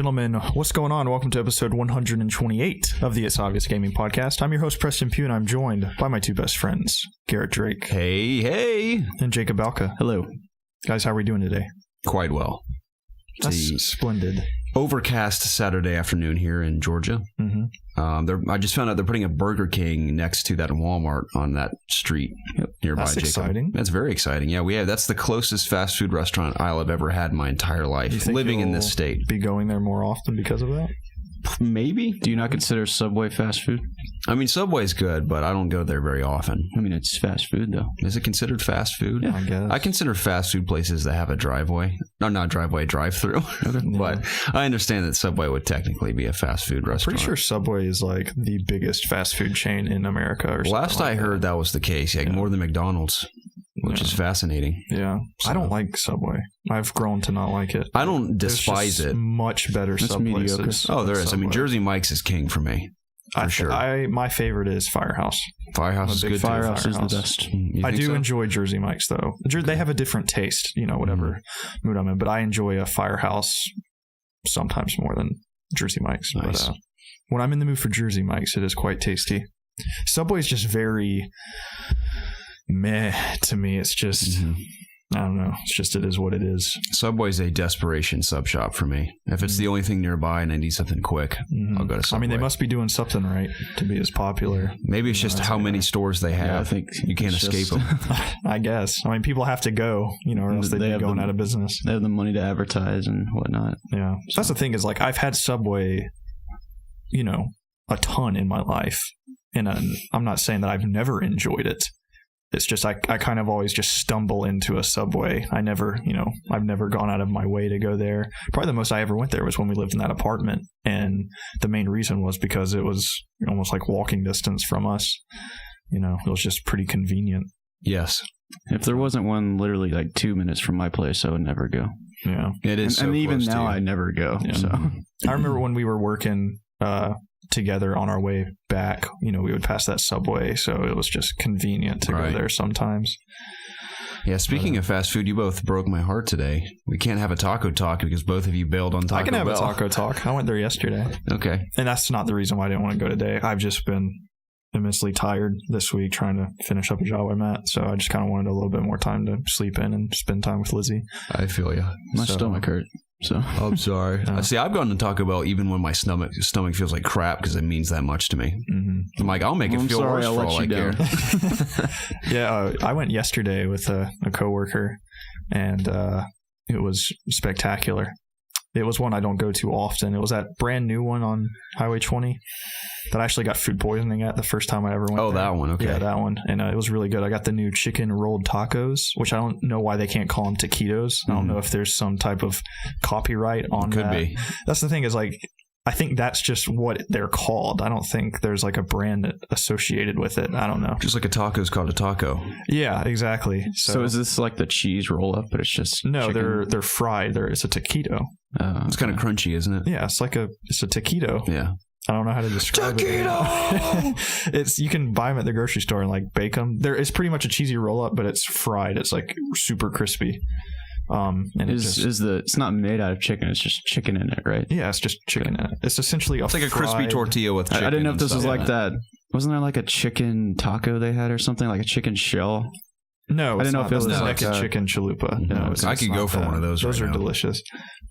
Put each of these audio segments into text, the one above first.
gentlemen, what's going on? Welcome to episode 128 of the It's Obvious Gaming podcast. I'm your host, Preston Pugh, and I'm joined by my two best friends, Garrett Drake. Hey. And Jacob Balka. Hello. Guys, how are we doing today? Quite well. That's splendid. Overcast Saturday afternoon here in Georgia. Mm-hmm. I just found out they're putting a Burger King next to that Walmart on that street nearby. That's Jacob. Exciting. That's very exciting. Yeah, that's the closest fast food restaurant I'll have ever had in my entire life, living in this state. Be going there more often because of that? Maybe. Do you not consider Subway fast food? I mean, Subway's good, but I don't go there very often. I mean, it's fast food, though. Is it considered fast food? Yeah, I guess. I consider fast food places that have a driveway. No, not driveway, drive-through. Okay. But I understand that Subway would technically be a fast food restaurant. Pretty sure Subway is like the biggest fast food chain in America. Or Last I heard, that was the case. Yeah, more than McDonald's. Which is fascinating. Yeah. So, I don't like Subway. I've grown to not like it. I don't despise it. Much better Sub places. Oh, there is. Subway. I mean, Jersey Mike's is king for me. For sure. My favorite is Firehouse. Firehouse is good. Firehouse is the best. I do enjoy Jersey Mike's, though. They have a different taste, whatever mood I'm in. But I enjoy a Firehouse sometimes more than Jersey Mike's. Nice. But when I'm in the mood for Jersey Mike's, it is quite tasty. Subway's just very meh to me. It's just I don't know, it's just, it is what it is. Subway's a desperation sub shop for me. If it's the only thing nearby and I need something quick, I'll go to Subway. I mean, they must be doing something right to be as popular. Maybe it's just how many stores they have. Yeah, I think you can't escape them. I guess. I mean, people have to go, or else they'd be going out of business. They have the money to advertise and whatnot. Yeah. So that's the thing is, like, I've had Subway, a ton in my life. And I'm not saying that I've never enjoyed it. It's just I kind of always just stumble into a Subway. I've never gone out of my way to go there. Probably the most I ever went there was when we lived in that apartment. And the main reason was because it was almost like walking distance from us. It was just pretty convenient. Yes. If there wasn't one literally like 2 minutes from my place, I would never go. Yeah. It is. And even now, I never go. Yeah. So I remember when we were working together on our way back, we would pass that Subway, so it was just convenient to go there sometimes. Yeah, speaking of fast food, you both broke my heart today. We can't have a taco talk because both of you bailed on Taco Bell. I can have a taco talk. I went there yesterday. Okay. And that's not the reason why I didn't want to go today. I've just been immensely tired this week trying to finish up a job I'm at, so I just kind of wanted a little bit more time to sleep in and spend time with Lizzie. I feel you. My stomach hurt. So I'm sorry. See, I've gone to Taco Bell even when my stomach feels like crap because it means that much to me. Mm-hmm. I'm like, I'll make it feel worse for all I care. Yeah, I went yesterday with a coworker, and it was spectacular. It was one I don't go to often. It was that brand new one on Highway 20 that I actually got food poisoning at the first time I ever went there. That one. Okay. Yeah, that one. And it was really good. I got the new chicken rolled tacos, which I don't know why they can't call them taquitos. I don't know if there's some type of copyright on that. Could be. That's the thing is, like, I think that's just what they're called. I don't think there's like a brand associated with it. I don't know. Just like a taco is called a taco. Yeah, exactly. So is this like the cheese roll up, but it's just chicken? They're fried. It's a taquito. It's kind of crunchy, isn't it? Yeah, it's a taquito. Yeah. I don't know how to describe it. You can buy them at the grocery store and like bake them. It's pretty much a cheesy roll up, but it's fried. It's like super crispy. And it's not made out of chicken, it's just chicken in it, right? Yeah, it's just chicken in it. It's essentially it's like a crispy tortilla with chicken. I didn't know if this was like that. Wasn't there like a chicken taco they had or something, like a chicken shell? No, I didn't know if it was like a chicken chalupa. No, I could go for one of those. Those are delicious.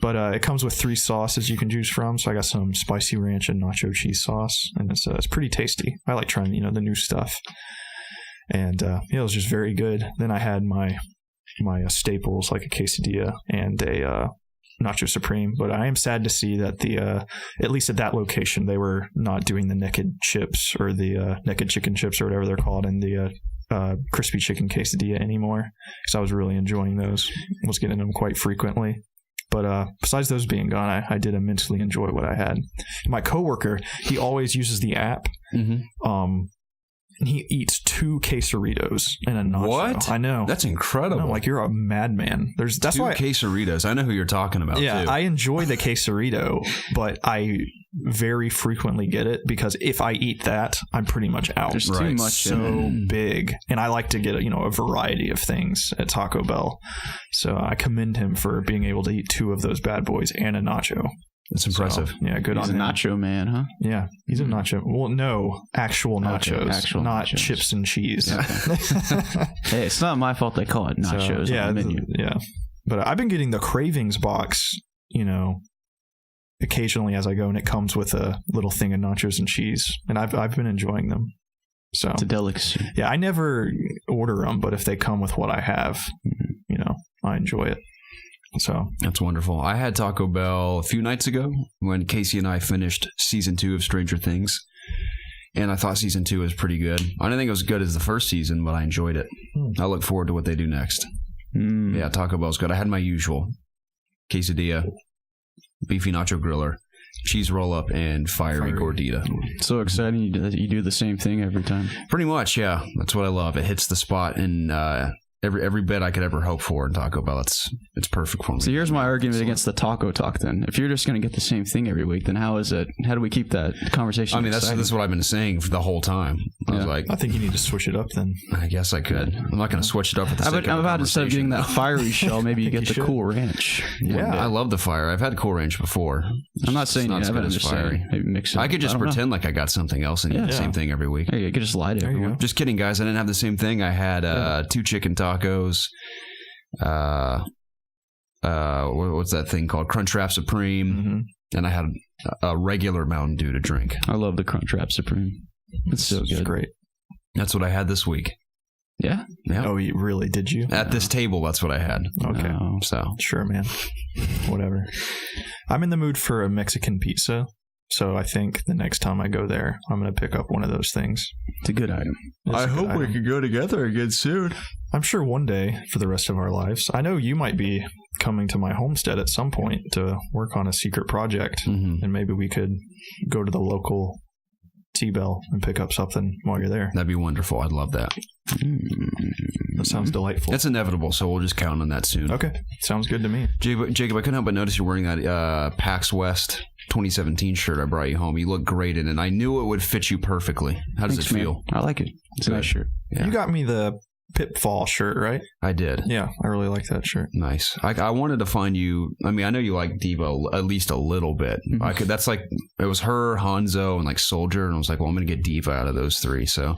But it comes with 3 sauces you can choose from. So I got some spicy ranch and nacho cheese sauce, and it's pretty tasty. I like trying the new stuff. And it was just very good. Then I had my staples like a quesadilla and a nacho supreme. But I am sad to see that at least at that location, they were not doing the naked chips or the naked chicken chips or whatever they're called in the crispy chicken quesadilla anymore, because I was really enjoying those. I was getting them quite frequently. But besides those being gone, I did immensely enjoy what I had. My coworker, he always uses the app. And he eats 2 quesaritos and a nacho. What? I know. That's incredible. No, like, you're a madman. That's 2 quesaritos. I know who you're talking about, yeah, too. I enjoy the quesarito, but I very frequently get it because if I eat that, I'm pretty much out. There's too much. So big. And I like to get a variety of things at Taco Bell. So I commend him for being able to eat 2 of those bad boys and a nacho. It's impressive. So, yeah, good He's on a him. nacho man, huh? Yeah, he's a nacho. Well, no, actual nachos, Okay, actual not nachos. chips and cheese. Hey, it's not my fault they call it nachos yeah, on the menu. yeah. But I've been getting the Cravings box, occasionally as I go, and it comes with a little thing of nachos and cheese, and I've been enjoying them. So It's a delicacy. yeah, I never order them, but if they come with what I have, I enjoy it. So That's wonderful. I had Taco Bell a few nights ago when Casey and I finished season 2 of Stranger Things. And I thought season 2 was pretty good. I didn't think it was as good as the first season, but I enjoyed it. I look forward to what they do next. Yeah, Taco Bell's good. I had my usual quesadilla, beefy nacho griller, cheese roll-up, and fiery gordita. So exciting that you do the same thing every time. Pretty much, yeah. That's what I love. It hits the spot in every bit I could ever hope for in Taco Bell. It's perfect for me. So here's my argument against the taco talk then. If you're just going to get the same thing every week, then how do we keep that conversation I mean, that's what I've been saying for the whole time. I was like, I think you need to switch it up then. I guess I could. I'm not going to switch it up for the sake of the How about instead of getting conversation. that fiery shell, maybe you get the Cool Ranch? Yeah. I love the fire. I've had Cool Ranch before. I'm not saying you It's haven't. not I'm as just fiery. saying maybe mix it. I could just don't know. pretend like I got something else and eat the same thing every week. There you go. Just lie to There you everyone. go. Just kidding, guys. I didn't have the same thing. I had 2 chicken tacos. What's that thing called? Crunchwrap Supreme. Mm-hmm. And I had a regular Mountain Dew to drink. I love the Crunchwrap Supreme. It's so It's good. great. That's what I had this week. Yeah. Yeah. Oh, you really? Did you? At this table, that's what I had. Okay. No. So Sure, man. Whatever. I'm in the mood for a Mexican pizza, so I think the next time I go there, I'm going to pick up one of those things. It's a good item. It's a good item. can go together again soon. I'm sure one day for the rest of our lives. I know you might be coming to my homestead at some point to work on a secret project, and maybe we could go to the local T-Bell and pick up something while you're there. That'd be wonderful. I'd love that. That sounds delightful. That's inevitable, so we'll just count on that soon. Okay. Sounds good to me. Jacob, I couldn't help but notice you're wearing that PAX West 2017 shirt I brought you home. You look great in it, and I knew it would fit you perfectly. How does Thanks, it man. feel? I like it. It's a nice shirt. Yeah. You got me the Pitfall shirt, right? I did. Yeah, I really like that shirt. Nice. I wanted to find you. I mean, I know you like Devo at least a little bit. That's like, it was her, Hanzo, and like Soldier, and I was like, well, I'm going to get Diva out of those 3. So,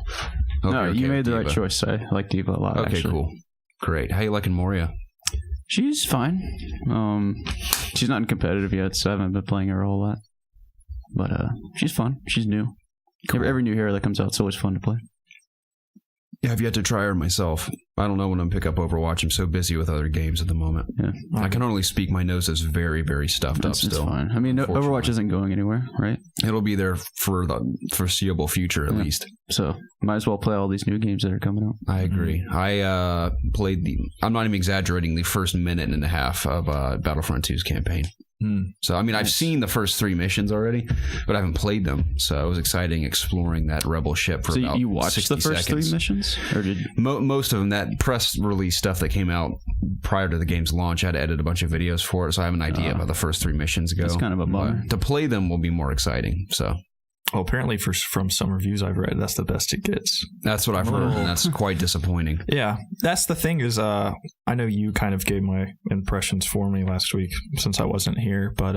hope No, you're okay you made with the right Diva. choice. I like Diva a lot. Okay, actually. cool. Great. How you liking Moria? She's fine. She's not in competitive yet, so I haven't been playing her a whole lot. But she's fun. She's new. Cool. Every new hero that comes out, it's always fun to play. Yeah, I've yet to try her myself. I don't know when I'm pick up Overwatch. I'm so busy with other games at the moment. Yeah, I can only speak. My nose is very, very stuffed up it's still. fine. I mean, Overwatch isn't going anywhere, right? It'll be there for the foreseeable future, at least. So might as well play all these new games that are coming out. I agree. I played I'm not even exaggerating, the first minute and a half of Battlefront 2's campaign. So, I mean, I've seen the first 3 missions already, but I haven't played them. So it was exciting exploring that rebel ship for about 60 seconds. So you watched the first 3 missions? Or did most of them, that press release stuff that came out prior to the game's launch, I had to edit a bunch of videos for it, so I have an idea about the first 3 missions go. That's kind of a bummer. To play them will be more exciting, so... Well, apparently from some reviews I've read, that's the best it gets. That's what I've heard, and that's quite disappointing. Yeah, that's the thing is, I know you kind of gave my impressions for me last week since I wasn't here, but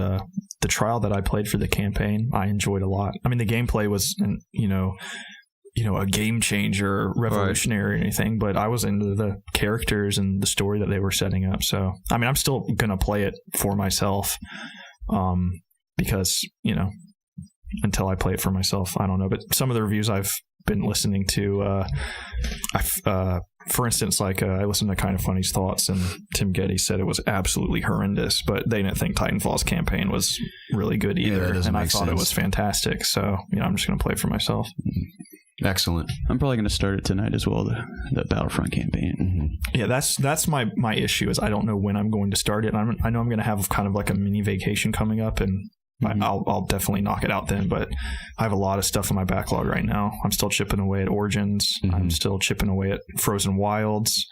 the trial that I played for the campaign, I enjoyed a lot. I mean, the gameplay was, a game changer, revolutionary or anything, but I was into the characters and the story that they were setting up. So, I mean, I'm still gonna play it for myself, because until I play it for myself, I don't know. But some of the reviews I've been listening to, for instance, I listened to Kind of Funny's thoughts, and Tim Geddes said it was absolutely horrendous, but they didn't think Titanfall's campaign was really good either, and I thought it was fantastic. So, I'm just going to play it for myself. Excellent. I'm probably going to start it tonight as well, the Battlefront campaign. Yeah, that's my issue is I don't know when I'm going to start it. I know I'm going to have kind of like a mini vacation coming up, and I'll definitely knock it out then, but I have a lot of stuff in my backlog right now. I'm still chipping away at Origins. I'm still chipping away at Frozen Wilds.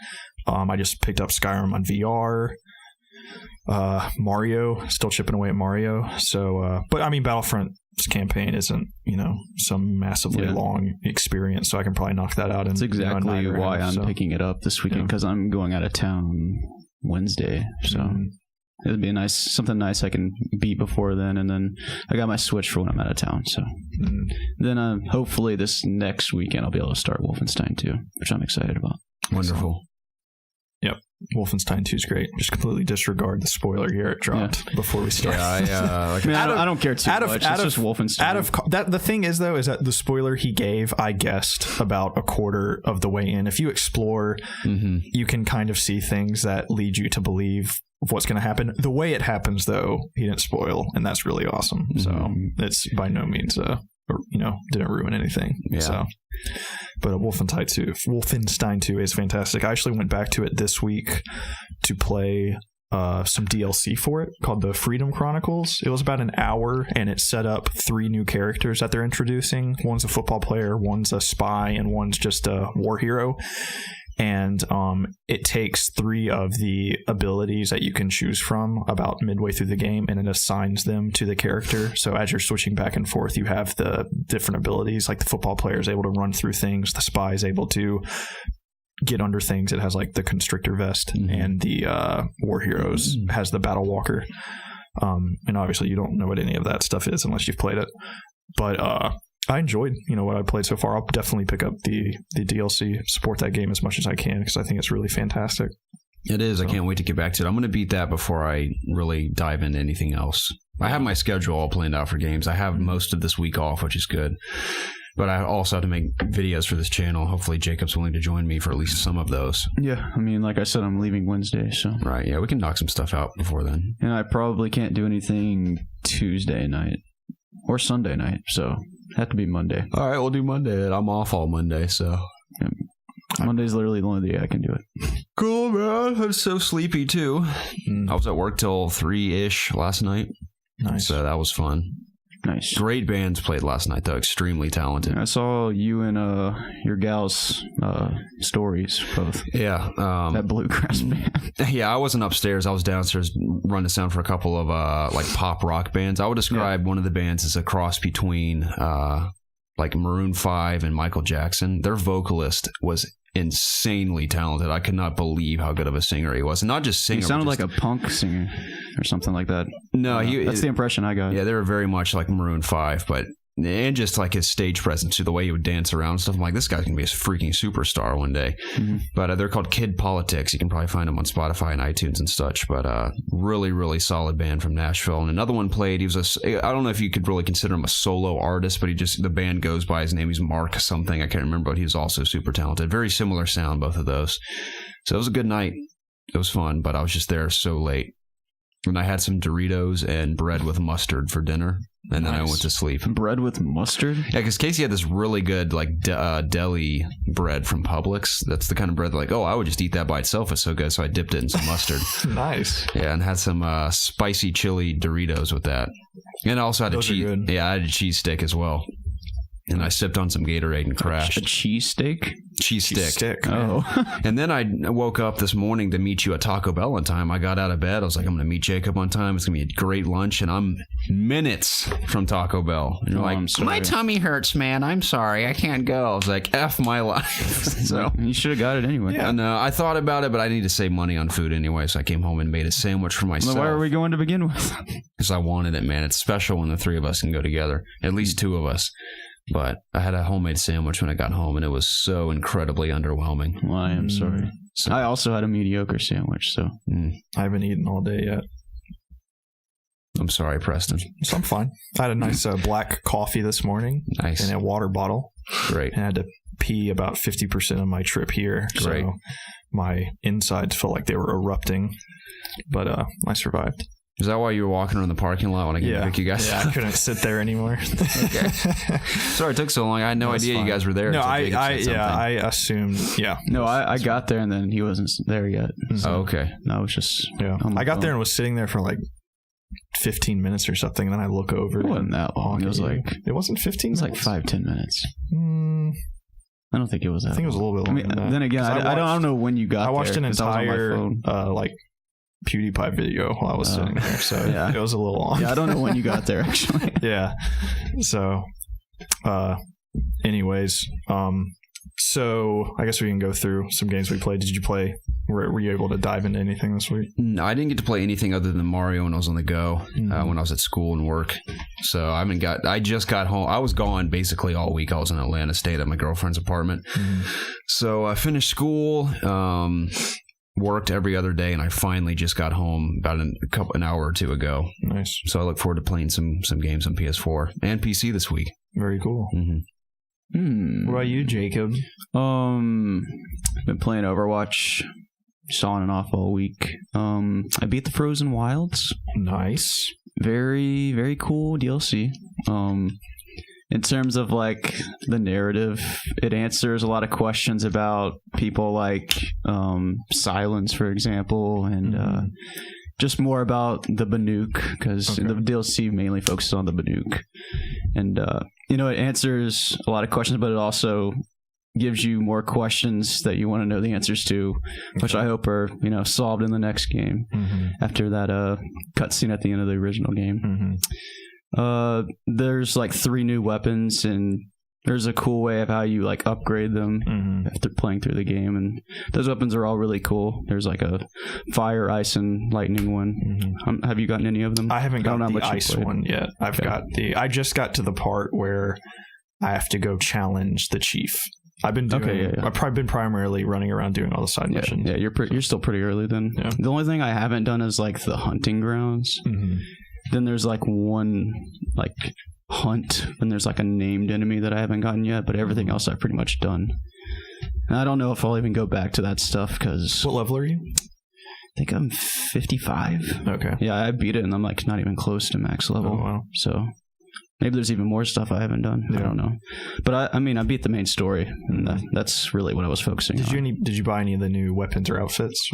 I just picked up Skyrim on VR. Mario, still chipping away at Mario. So, but I mean, Battlefront's campaign isn't, some massively long experience, so I can probably knock that out. That's exactly why I'm picking it up this weekend, because I'm going out of town Wednesday. So It'd be something nice I can beat before then, and then I got my Switch for when I'm out of town. So then, hopefully this next weekend I'll be able to start Wolfenstein 2, which I'm excited about. Wonderful. Yep. Wolfenstein 2 is great. Just completely disregard the spoiler Garrett dropped before we start. I don't care too much. It's just Wolfenstein. The thing is, though, is that the spoiler he gave, I guessed about a quarter of the way in. If you explore, you can kind of see things that lead you to believe what's going to happen. The way it happens, though, he didn't spoil, and that's really awesome. So it's by no means didn't ruin anything. Yeah. So, but Wolfenstein 2 is fantastic. I actually went back to it this week to play some DLC for it called the Freedom Chronicles. It was about an hour, and it set up 3 new characters that they're introducing. One's a football player, one's a spy, and one's just a war hero. And it takes 3 of the abilities that you can choose from about midway through the game, and it assigns them to the character. So as you're switching back and forth, you have the different abilities. Like the football player is able to run through things. The spy is able to get under things. It has like the constrictor vest, and the war heroes has the battle walker. And obviously you don't know what any of that stuff is unless you've played it. But I enjoyed, what I played so far. I'll definitely pick up the DLC, support that game as much as I can, because I think it's really fantastic. It is. So. I can't wait to get back to it. I'm going to beat that before I really dive into anything else. I have my schedule all planned out for games. I have most of this week off, which is good. But I also have to make videos for this channel. Hopefully Jacob's willing to join me for at least some of those. Yeah, I mean, like I said, I'm leaving Wednesday, so... Right, yeah, we can knock some stuff out before then. And I probably can't do anything Tuesday night or Sunday night, so... Have to be Monday. All right, we'll do Monday. I'm off all Monday, so Monday's literally the only day I can do it. Cool, man. I'm so sleepy too. I was at work till 3-ish last night. Nice. So that was fun. Nice. Great bands played last night, though. Extremely talented. I saw you and your gal's stories both. Yeah. That bluegrass band. Yeah, I wasn't upstairs. I was downstairs running the sound for a couple of like pop rock bands. I would describe one of the bands as a cross between like Maroon 5 and Michael Jackson. Their vocalist was insanely talented. I could not believe how good of a singer he was. And not just singer. He sounded like a punk singer or something like that. No, that's the impression I got. Yeah, they were very much like Maroon 5, and just like his stage presence, the way he would dance around and stuff. I'm like, this guy's gonna be a freaking superstar one day. But they're called Kid Politics. You can probably find them on Spotify and iTunes and such. But really, really solid band from Nashville. And another one played. He was I don't know if you could really consider him a solo artist, but the band goes by his name. He's Mark something. I can't remember, but he was also super talented. Very similar sound, both of those. So it was a good night. It was fun, but I was just there so late. And I had some Doritos and bread with mustard for dinner. And then I went to sleep. Bread with mustard? Yeah, because Casey had this really good like deli bread from Publix. That's the kind of bread like, I would just eat that by itself. It's so good. So I dipped it in some mustard. Nice. Yeah, and had some spicy chili Doritos with that. And I also had a cheese steak as well. And I sipped on some Gatorade and crashed. A cheese steak? Cheese stick. Oh. And then I woke up this morning to meet you at Taco Bell on time. I got out of bed. I was like, I'm going to meet Jacob on time. It's going to be a great lunch. And I'm minutes from Taco Bell. And you're like, my tummy hurts, man. I'm sorry. I can't go. I was like, F my life. So you should have got it anyway. Yeah, no, I thought about it, but I need to save money on food anyway. So I came home and made a sandwich for myself. Well, why are we going to begin with? Because I wanted it, man. It's special when the 3 of us can go together. At least 2 of us. But I had a homemade sandwich when I got home, and it was so incredibly underwhelming. Well, I am sorry. So, I also had a mediocre sandwich, so... I haven't eaten all day yet. I'm sorry, Preston. So I'm fine. I had a nice black coffee this morning. Nice. In a water bottle. Great. And I had to pee about 50% of my trip here. Great. So my insides felt like they were erupting. But I survived. Is that why you were walking around the parking lot when I came to pick you guys? Yeah, I couldn't sit there anymore. Okay. Sorry it took so long. I had no idea you guys were there. No, I assumed, No, I got there and then he wasn't there yet. So okay. No, it was just... Yeah. I got there and was sitting there for like 15 minutes or something, and then I look over. It wasn't that long. It was like... It wasn't 15 minutes? It was like 5-10 minutes. I don't think it was that. I think it was a little bit longer than that. Then again, I don't know when you got there. I watched an entire PewDiePie video while I was sitting there, so it was a little long. Yeah, I don't know when you got there, actually. Yeah. So, anyways, So I guess we can go through some games we played. Did you play? Were you able to dive into anything this week? No, I didn't get to play anything other than Mario when I was on the go, when I was at school and work. So I just got home. I was gone basically all week. I was in Atlanta, stayed at my girlfriend's apartment. So I finished school, worked every other day, and I finally just got home about an hour or two ago. Nice. So I look forward to playing some games on PS4 and PC this week. Very cool. What about you, Jacob? Been playing Overwatch, just on and off all week. I beat the Frozen Wilds. Nice. Very, very cool DLC. In terms of like the narrative, it answers a lot of questions about people like Silence, for example, and just more about the Banuk, because the DLC mainly focuses on the Banuk. And, it answers a lot of questions, but it also gives you more questions that you want to know the answers to, which I hope are, solved in the next game after that cutscene at the end of the original game. There's like 3 new weapons, and there's a cool way of how you like upgrade them after playing through the game, and those weapons are all really cool. There's like a fire, ice, and lightning one. Have you gotten any of them? I haven't gotten the ice one yet. I just got to the part where I have to go challenge the chief. I've been doing. I've probably been primarily running around doing all the side missions. Yeah, you're still pretty early then. Yeah. The only thing I haven't done is like the hunting grounds. Then there's like one like hunt, and there's like a named enemy that I haven't gotten yet, but everything else I've pretty much done. And I don't know if I'll even go back to that stuff because. What level are you? I think I'm 55. Okay. Yeah, I beat it, and I'm like not even close to max level. Oh, wow. So maybe there's even more stuff I haven't done. I don't know, but I mean I beat the main story, and that's really what I was focusing on. Did you buy any of the new weapons or outfits?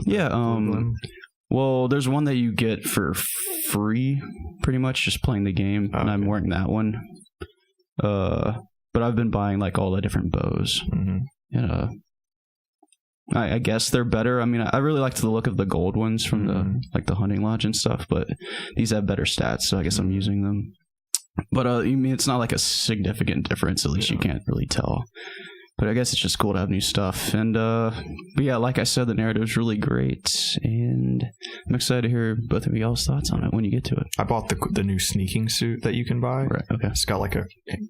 Well, there's one that you get for free, pretty much, just playing the game, and I'm wearing that one. But I've been buying like all the different bows. And I guess they're better. I mean, I really liked the look of the gold ones from the hunting lodge and stuff, but these have better stats, so I guess I'm using them. But it's not like a significant difference. At least you can't really tell. But I guess it's just cool to have new stuff. And, but yeah, like I said, the narrative is really great. And I'm excited to hear both of y'all's thoughts on it when you get to it. I bought the new sneaking suit that you can buy. Right, okay. It's got like a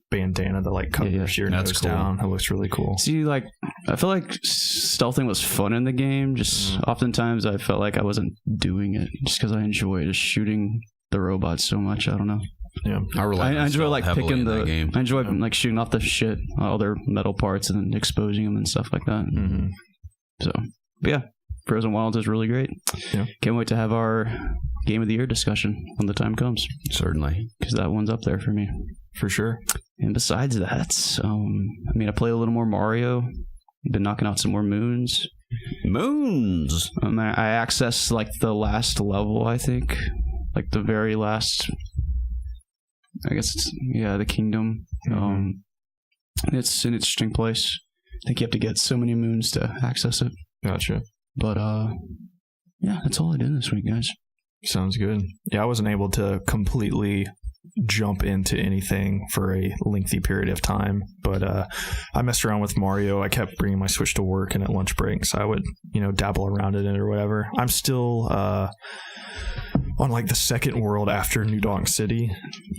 bandana that like covers your nose down. It looks really cool. See, like, I feel like stealthing was fun in the game. Just oftentimes I felt like I wasn't doing it just because I enjoyed just shooting the robots so much. I don't know. Yeah, I enjoy like picking I enjoy like shooting off the shit, all their metal parts, and then exposing them and stuff like that. So, but yeah, Frozen Wilds is really great. Yeah, can't wait to have our Game of the Year discussion when the time comes. Certainly, because that one's up there for me for sure. And besides that, I played a little more Mario. Been knocking out some more moons. I accessed like the last level. I think like the very last. I guess it's the kingdom. It's an interesting place. I think you have to get so many moons to access it. Gotcha. But that's all I did this week, guys. Sounds good. Yeah, I wasn't able to completely jump into anything for a lengthy period of time, but I messed around with Mario. I kept bringing my Switch to work and at lunch breaks I would dabble around in it or whatever. I'm still on like the second world after New Donk City,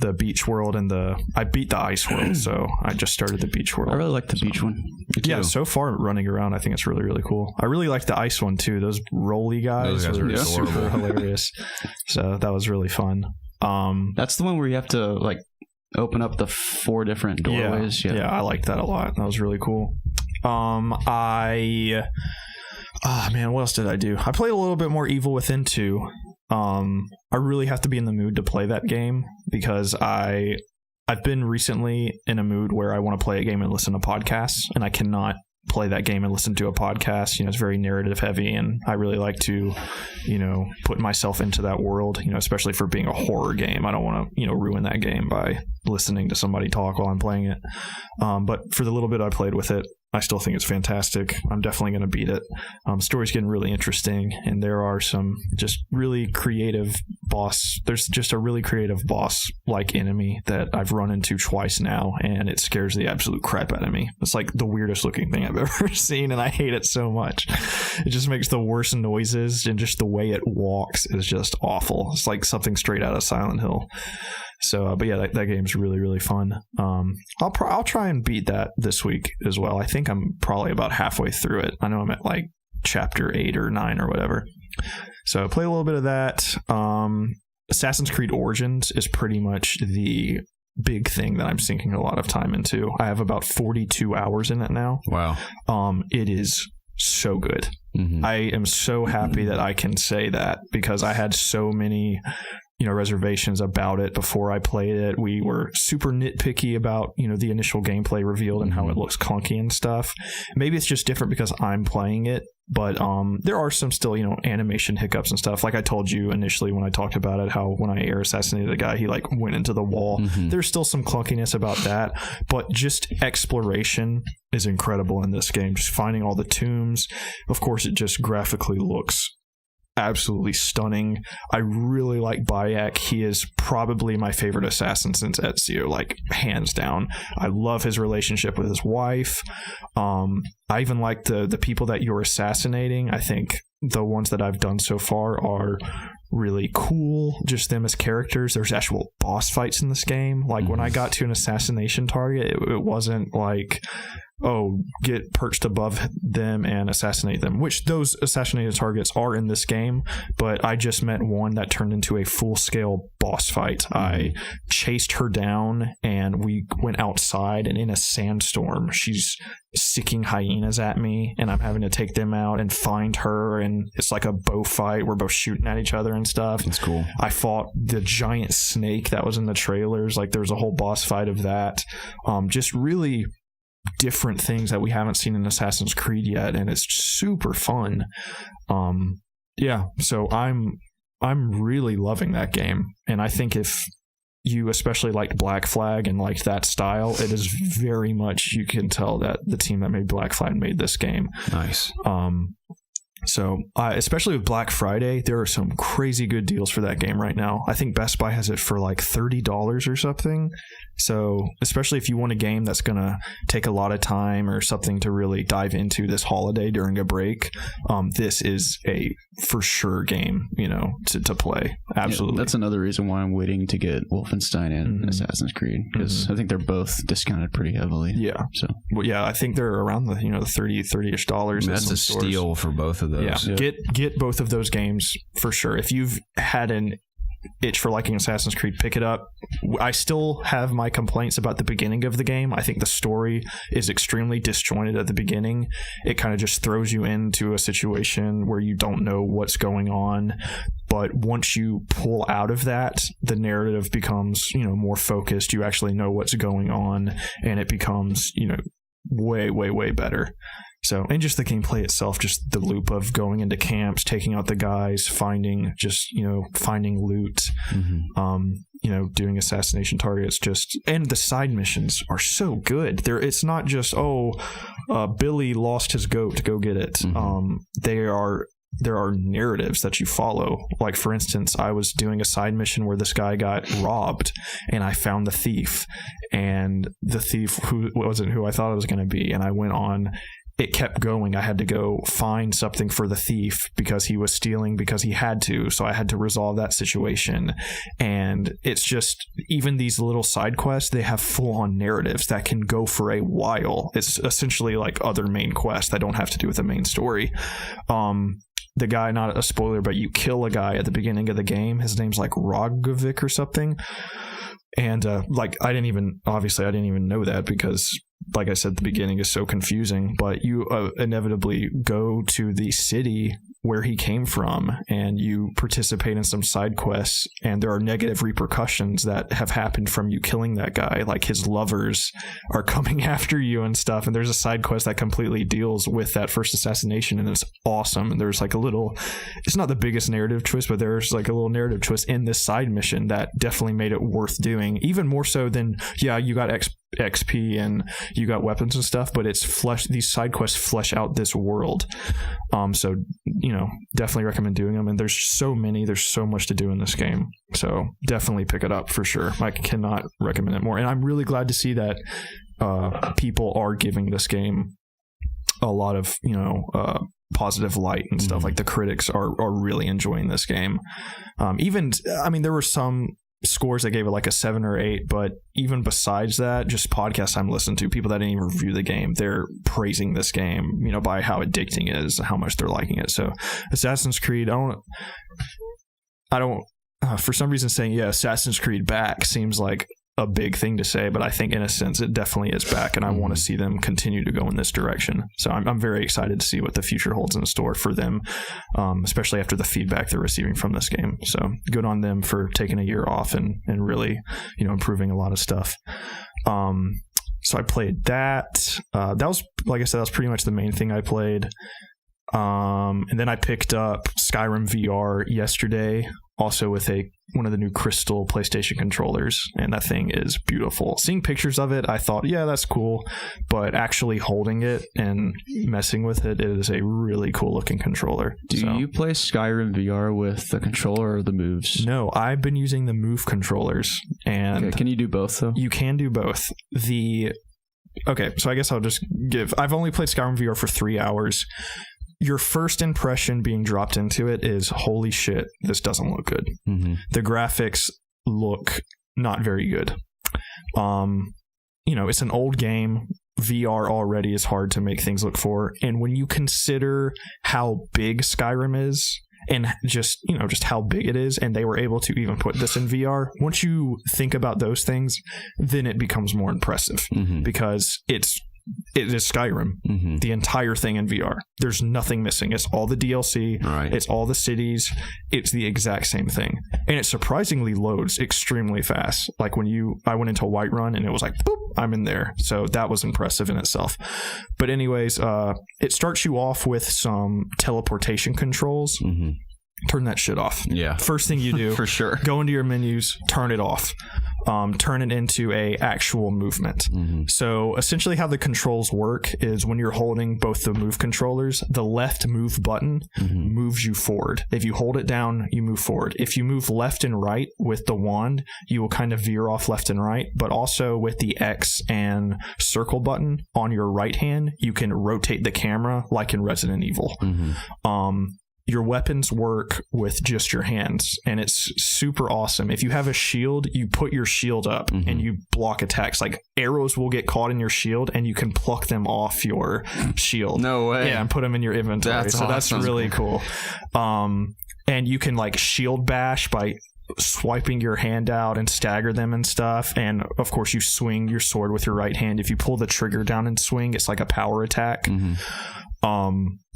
the beach world, and I beat the ice world, so I just started the beach world. I really like the beach one. Yeah, so far running around, I think it's really, really cool. I really like the ice one too. Those rolly guys were super hilarious. So that was really fun. That's the one where you have to like open up the 4 different doorways. Yeah, I liked that a lot. That was really cool. What else did I do? I played a little bit more Evil Within 2. I really have to be in the mood to play that game because I've been recently in a mood where I want to play a game and listen to podcasts, and I cannot play that game and listen to a podcast. It's very narrative heavy, and I really like to put myself into that world, especially for being a horror game. I don't want to ruin that game by listening to somebody talk while I'm playing it. But for the little bit I played with it, I still think it's fantastic. I'm definitely going to beat it. Story's getting really interesting, and there are some just really creative boss. There's just a really creative boss-like enemy that I've run into twice now, and it scares the absolute crap out of me. It's like the weirdest looking thing I've ever seen, and I hate it so much. It just makes the worst noises, and just the way it walks is just awful. It's like something straight out of Silent Hill. So, but yeah, that game's really, really fun. I'll try and beat that this week as well. I think I'm probably about halfway through it. I know I'm at like chapter 8 or 9 or whatever. So play a little bit of that. Assassin's Creed Origins is pretty much the big thing that I'm sinking a lot of time into. I have about 42 hours in it now. Wow. It is so good. I am so happy that I can say that, because I had so many reservations about it before I played it. We were super nitpicky about the initial gameplay revealed and how it looks clunky and stuff. Maybe it's just different because I'm playing it, but there are some still animation hiccups and stuff. Like I told you initially when I talked about it, how when I air assassinated a guy, he like went into the wall. There's still some clunkiness about that, but just exploration is incredible in this game. Just finding all the tombs. Of course, it just graphically looks absolutely stunning. I really like Bayek. He is probably my favorite assassin since Ezio, like hands down. I love his relationship with his wife. I even like the people that you're assassinating. I think the ones that I've done so far are really cool, just them as characters. There's actual boss fights in this game. Like when I got to an assassination target, it wasn't like, oh, get perched above them and assassinate them, which those assassinated targets are in this game, but I just met one that turned into a full-scale boss fight. I chased her down, and we went outside, and in a sandstorm, she's sicking hyenas at me, and I'm having to take them out and find her, and it's like a bow fight. We're both shooting at each other and stuff. That's cool. I fought the giant snake that was in the trailers. Like, there was a whole boss fight of that. Just really different things that we haven't seen in Assassin's Creed yet, and it's super fun. So I'm really loving that game, and I think if you especially liked Black Flag and liked that style, it is very much, you can tell that the team that made Black Flag made this game. Nice. So especially with Black Friday, there are some crazy good deals for that game right now. I think Best Buy has it for like $30 or something. So especially if you want a game that's going to take a lot of time or something to really dive into this holiday during a break, this is a for sure game, to play. Absolutely. Yeah, that's another reason why I'm waiting to get Wolfenstein and Assassin's Creed, because I think they're both discounted pretty heavily. Yeah. So, well, yeah, I think they're around the $30-ish. That's a steal for both of those. Yeah. Get both of those games for sure. If you've had an itch for liking Assassin's Creed, pick it up. I still have my complaints about the beginning of the game. I think the story is extremely disjointed at the beginning. It kind of just throws you into a situation where you don't know what's going on. But once you pull out of that, the narrative becomes, more focused. You actually know what's going on, and it becomes, way, way, way better. So, and just the gameplay itself, just the loop of going into camps, taking out the guys, finding loot, doing assassination targets, and the side missions are so good. It's not just, Billy lost his goat, go get it. There are narratives that you follow. Like, for instance, I was doing a side mission where this guy got robbed, and I found the thief, and the thief who wasn't who I thought it was going to be, and I went on. It kept going. I had to go find something for the thief because he was stealing because he had to. So I had to resolve that situation. And it's just, even these little side quests, they have full-on narratives that can go for a while. It's essentially like other main quests that don't have to do with the main story. The guy, not a spoiler, but you kill a guy at the beginning of the game. His name's like Rogovic or something. And I didn't even know that because, like I said, the beginning is so confusing. But you inevitably go to the city where he came from, and you participate in some side quests, and there are negative repercussions that have happened from you killing that guy. Like his lovers are coming after you and stuff, and there's a side quest that completely deals with that first assassination, and it's awesome. And there's like a little, it's not the biggest narrative twist, but there's like a little narrative twist in this side mission that definitely made it worth doing, even more so than, yeah, you got XP and you got weapons and stuff, but these side quests flesh out this world. So, you know, definitely recommend doing them. And there's so much to do in this game. So definitely pick it up for sure. I cannot recommend it more. And I'm really glad to see that people are giving this game a lot of, you know, positive light and stuff. Like the critics are really enjoying this game. There were some scores that gave it like a 7 or 8, but even besides that, just podcasts I'm listening to, people that didn't even review the game, they're praising this game, you know, by how addicting it is, how much they're liking it. So Assassin's Creed, I don't for some reason saying, yeah, Assassin's Creed back seems like a big thing to say, but I think in a sense it definitely is back, and I want to see them continue to go in this direction. So I'm very excited to see what the future holds in store for them, especially after the feedback they're receiving from this game. So good on them for taking a year off and really, you know, improving a lot of stuff. So I played that. That was, like I said, that was pretty much the main thing I played. And then I picked up Skyrim VR yesterday, also with one of the new Crystal PlayStation controllers, and that thing is beautiful. Seeing pictures of it, I thought, yeah, that's cool, but actually holding it and messing with it is a really cool looking controller. Do you play Skyrim VR with the controller or the moves? No, I've been using the Move controllers. And can you do both though? You can do both. Okay, so I guess I'll just I've only played Skyrim VR for 3 hours. Your first impression being dropped into it is, holy shit, this doesn't look good. Mm-hmm. The graphics look not very good. You know, it's an old game. VR already is hard to make things look for. And when you consider how big Skyrim is, and just how big it is, and they were able to even put this in VR, once you think about those things, then it becomes more impressive, because it is Skyrim, the entire thing in VR. There's nothing missing. It's all the DLC. Right. It's all the cities. It's the exact same thing. And it surprisingly loads extremely fast. Like I went into Whiterun and it was like, boop, I'm in there. So that was impressive in itself. But anyways, it starts you off with some teleportation controls. Turn that shit off. Yeah. First thing you do, for sure. Go into your menus, turn it off. Turn it into a actual movement. So essentially how the controls work is when you're holding both the move controllers, the left move button moves you forward. If you hold it down, you move forward. If you move left and right with the wand, you will kind of veer off left and right, but also with the X and circle button on your right hand, you can rotate the camera like in Resident Evil. Your weapons work with just your hands, and it's super awesome. If you have a shield, you put your shield up and you block attacks. Like arrows will get caught in your shield and you can pluck them off your shield. No way. Yeah, and put them in your inventory. That's awesome. That's really cool. And you can like shield bash by swiping your hand out and stagger them and stuff. And of course you swing your sword with your right hand. If you pull the trigger down and swing, it's like a power attack.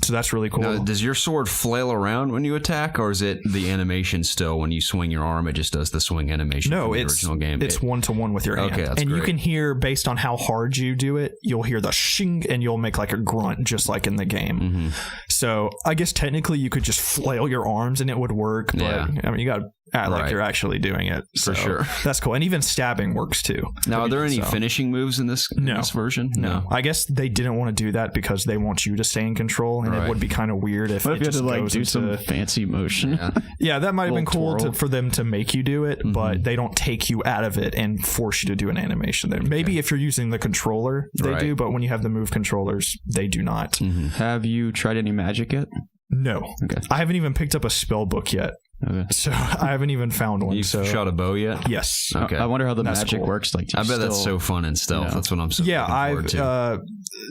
So that's really cool. Now, does your sword flail around when you attack, or is it the animation still when you swing your arm? It just does the swing animation. No, from the it's original game. It's 1-to-1 with your hand. Okay, that's and great. You can hear based on how hard you do it, you'll hear the shing, and you'll make like a grunt, just like in the game. So I guess technically you could just flail your arms and it would work. But I mean, you got to act like you're actually doing it. For sure. That's cool. And even stabbing works too. Now, are there any finishing moves in this version? No. I guess they didn't want to do that because they want you to stay in control, and it would be kind of weird if what it if you had just to like goes do into some fancy motion. Yeah, that might have been cool for them to make you do it, but they don't take you out of it and force you to do an animation there. Maybe if you're using the controller, they do, but when you have the move controllers, they do not. Have you tried any magic yet? No. Okay. I haven't even picked up a spell book yet. Okay. So I haven't even found one. You shot a bow yet? Yes. Okay. I wonder how the magic works. Like, I bet that's so fun in stealth. That's what I'm so looking forward to.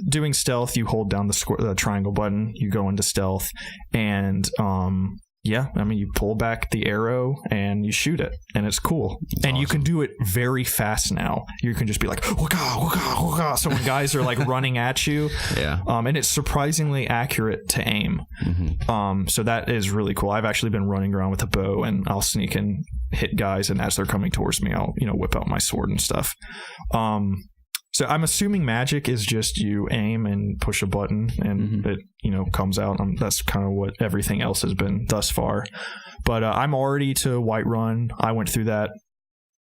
Doing stealth, you hold down the triangle button, you go into stealth, and yeah, I mean, you pull back the arrow and you shoot it, and it's cool. That's and awesome. You can do it very fast now. You can just be like, waka, waka, waka. So when guys are like running at you, and it's surprisingly accurate to aim. So that is really cool. I've actually been running around with a bow, and I'll sneak and hit guys, and as they're coming towards me, I'll whip out my sword and stuff. So I'm assuming magic is just you aim and push a button and it, comes out. That's kind of what everything else has been thus far. But I'm already to Whiterun. I went through that.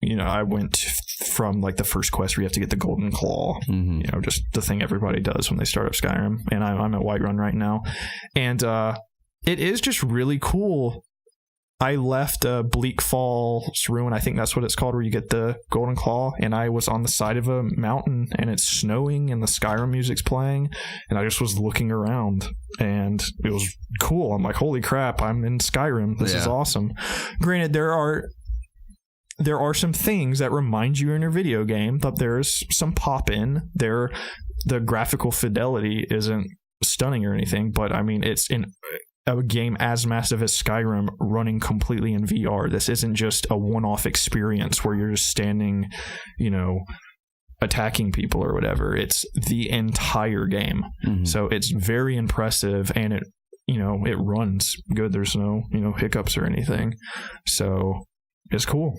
I went from like the first quest where you have to get the golden claw. Just the thing everybody does when they start up Skyrim. And I'm at Whiterun right now. And it is just really cool. I left Bleak Falls Ruin, I think that's what it's called, where you get the golden claw, and I was on the side of a mountain, and it's snowing, and the Skyrim music's playing, and I just was looking around, and it was cool. I'm like, holy crap, I'm in Skyrim. This is awesome. Granted, there are some things that remind you in your video game, but there's some pop-in. The graphical fidelity isn't stunning or anything, but I mean, it's in a game as massive as Skyrim running completely in VR. This isn't just a one-off experience where you're just standing, attacking people or whatever. It's the entire game. So it's very impressive, and it runs good. There's no, hiccups or anything. So it's cool.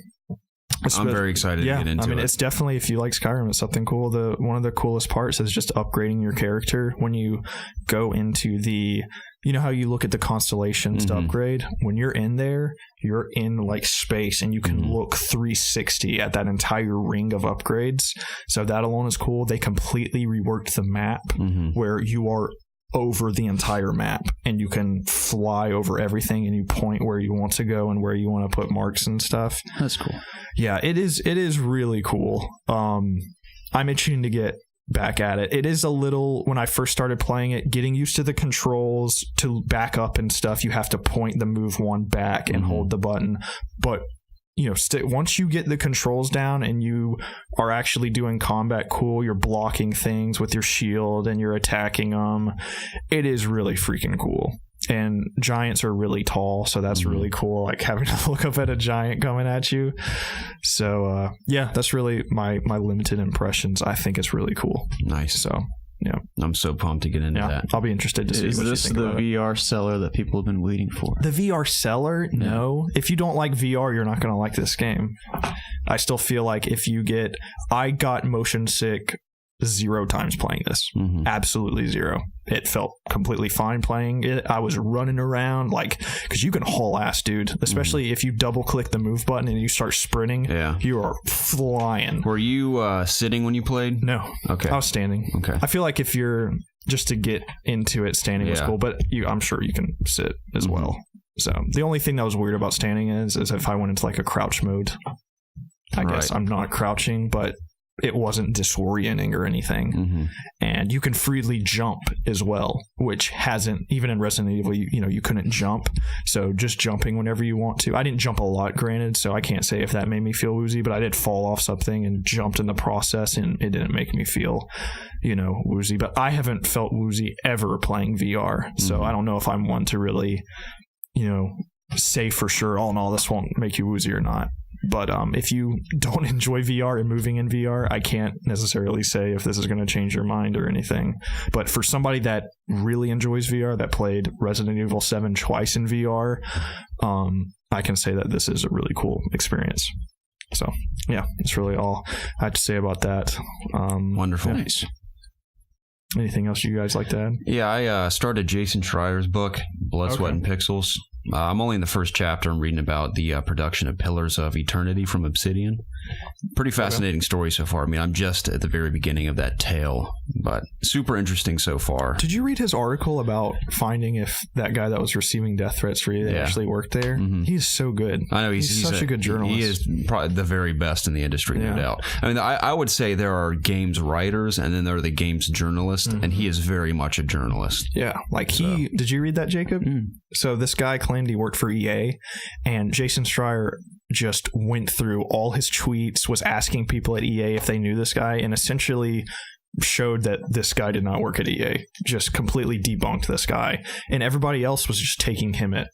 I'm very excited to get into it. I mean, it's definitely, if you like Skyrim, it's something cool. One of the coolest parts is just upgrading your character when you go into the, how you look at the constellations to upgrade. When you're in there, you're in like space, and you can look 360 at that entire ring of upgrades. So that alone is cool. They completely reworked the map where you are over the entire map, and you can fly over everything, and you point where you want to go and where you want to put marks and stuff. That's cool. Yeah, it is really cool. I'm itching to get back at it. It is a little, when I first started playing it, getting used to the controls to back up and stuff. You have to point the move one back and hold the button, but once you get the controls down and you are actually doing combat cool, you're blocking things with your shield and you're attacking them. It is really freaking cool. And giants are really tall, so that's really cool, like having to look up at a giant coming at you. So that's really my limited impressions. I think it's really cool. Nice. So yeah, I'm so pumped to get into that. I'll be interested to see what you think about it. Is this the VR seller that people have been waiting for? The VR seller? No. If you don't like VR, you're not going to like this game. I still feel like I got motion sick 0 times playing this. Absolutely 0. It felt completely fine playing it. I was running around because you can haul ass, dude, especially if you double click the move button and you start sprinting. You are flying. Were you sitting when you played? No. Okay. I was standing. Okay. I feel like if you're just to get into it, standing was cool, but I'm sure you can sit as well. So the only thing that was weird about standing is if I went into like a crouch mode, I guess I'm not crouching, but it wasn't disorienting or anything. And you can freely jump as well, which hasn't, even in Resident Evil, you couldn't jump. So just jumping whenever you want to. I didn't jump a lot, granted, so I can't say if that made me feel woozy, but I did fall off something and jumped in the process, and it didn't make me feel, woozy. But I haven't felt woozy ever playing VR, so I don't know if I'm one to really, say for sure, oh no, this won't make you woozy or not. But if you don't enjoy VR and moving in VR, I can't necessarily say if this is going to change your mind or anything. But for somebody that really enjoys VR, that played Resident Evil 7 twice in VR, I can say that this is a really cool experience. So, yeah, that's really all I have to say about that. Wonderful. Nice. Anything else you guys like to add? Yeah, I started Jason Schreier's book, Blood, Sweat, and Pixels. I'm only in the first chapter. I'm reading about the production of Pillars of Eternity from Obsidian. Pretty fascinating story so far. I mean, I'm just at the very beginning of that tale, but super interesting so far. Did you read his article about finding if that guy that was receiving death threats for you actually worked there? He's so good. I know he's such a good journalist. He is probably the very best in the industry, no doubt. I mean, I would say there are games writers and then there are the games journalists, and he is very much a journalist. Yeah, did you read that, Jacob? So this guy claimed he worked for EA, and Jason Schreier just went through all his tweets, was asking people at EA if they knew this guy, and essentially showed that this guy did not work at EA. Just completely debunked this guy, and everybody else was just taking him at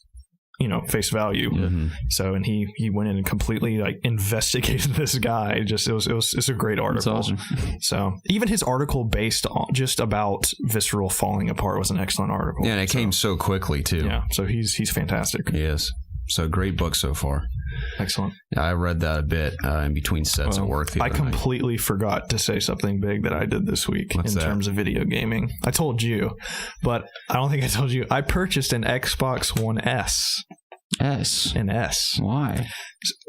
face value. So, and he went in and completely like investigated this guy. It's a great article. That's awesome. So even his article based on just about Visceral falling apart was an excellent article. Yeah, and it came so quickly too. Yeah, so he's fantastic. Yes. So great book so far. Excellent. I read that a bit in between sets at work. I completely forgot to say something big that I did this week terms of video gaming. I told you, but I don't think I told you. I purchased an Xbox One S. An S. Why?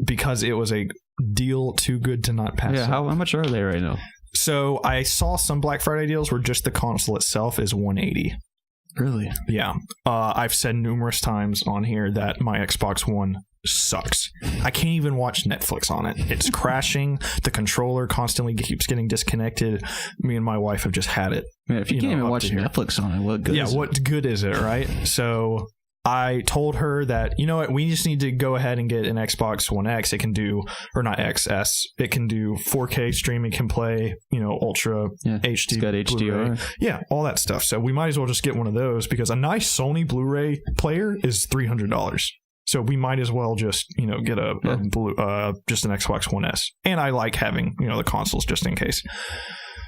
Because it was a deal too good to not pass. Yeah, how much are they right now? So I saw some Black Friday deals where just the console itself is $180. Really? Yeah. I've said numerous times on here that my Xbox One sucks. I can't even watch Netflix on it. It's crashing. The controller constantly keeps getting disconnected. Me and my wife have just had it. Man, if you can't even watch Netflix on it, what good is it? What good is it, right? So I told her that, you know what, we just need to go ahead and get an Xbox One X. It can do, or not XS, it can do 4K streaming, can play, Ultra HD. It's got HDR. Yeah, all that stuff. So we might as well just get one of those because a nice Sony Blu-ray player is $300. So we might as well just, get just an Xbox One S. And I like having, the consoles just in case.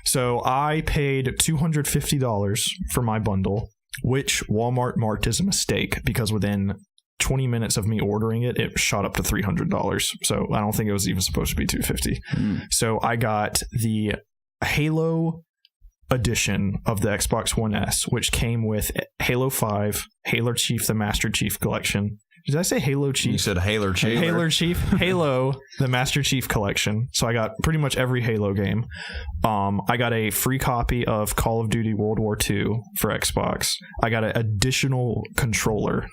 So I paid $250 for my bundle, which Walmart marked as a mistake because within 20 minutes of me ordering it, it shot up to $300. So I don't think it was even supposed to be $250. So I got the Halo edition of the Xbox One S, which came with Halo 5, Halo Chief, the Master Chief Collection. Did I say Halo Chief? You said Halo Chief. Halo Chief. Halo, the Master Chief Collection. So I got pretty much every Halo game. I got a free copy of Call of Duty World War II for Xbox. I got an additional controller.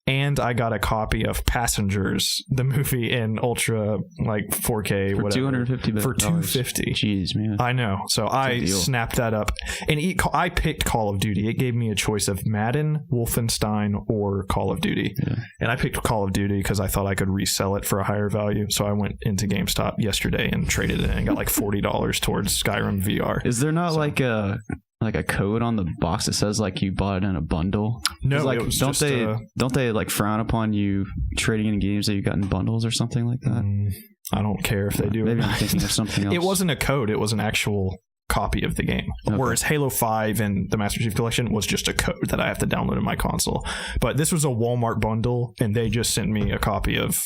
And I got a copy of Passengers, the movie in ultra 4K, for whatever. $250. For $250. Jeez, man. I know. So I snapped that up. And I picked Call of Duty. It gave me a choice of Madden, Wolfenstein, or Call of Duty. Yeah. And I picked Call of Duty because I thought I could resell it for a higher value. So I went into GameStop yesterday and traded it and got $40 towards Skyrim VR. Is there not a code on the box that says you bought it in a bundle? No, it was don't they frown upon you trading in games that you got in bundles or something like that? I don't care if they do. Maybe I'm thinking of something else. It wasn't a code; it was an actual copy of the game. Okay. Whereas Halo 5 and the Master Chief Collection was just a code that I have to download in my console. But this was a Walmart bundle, and they just sent me a copy of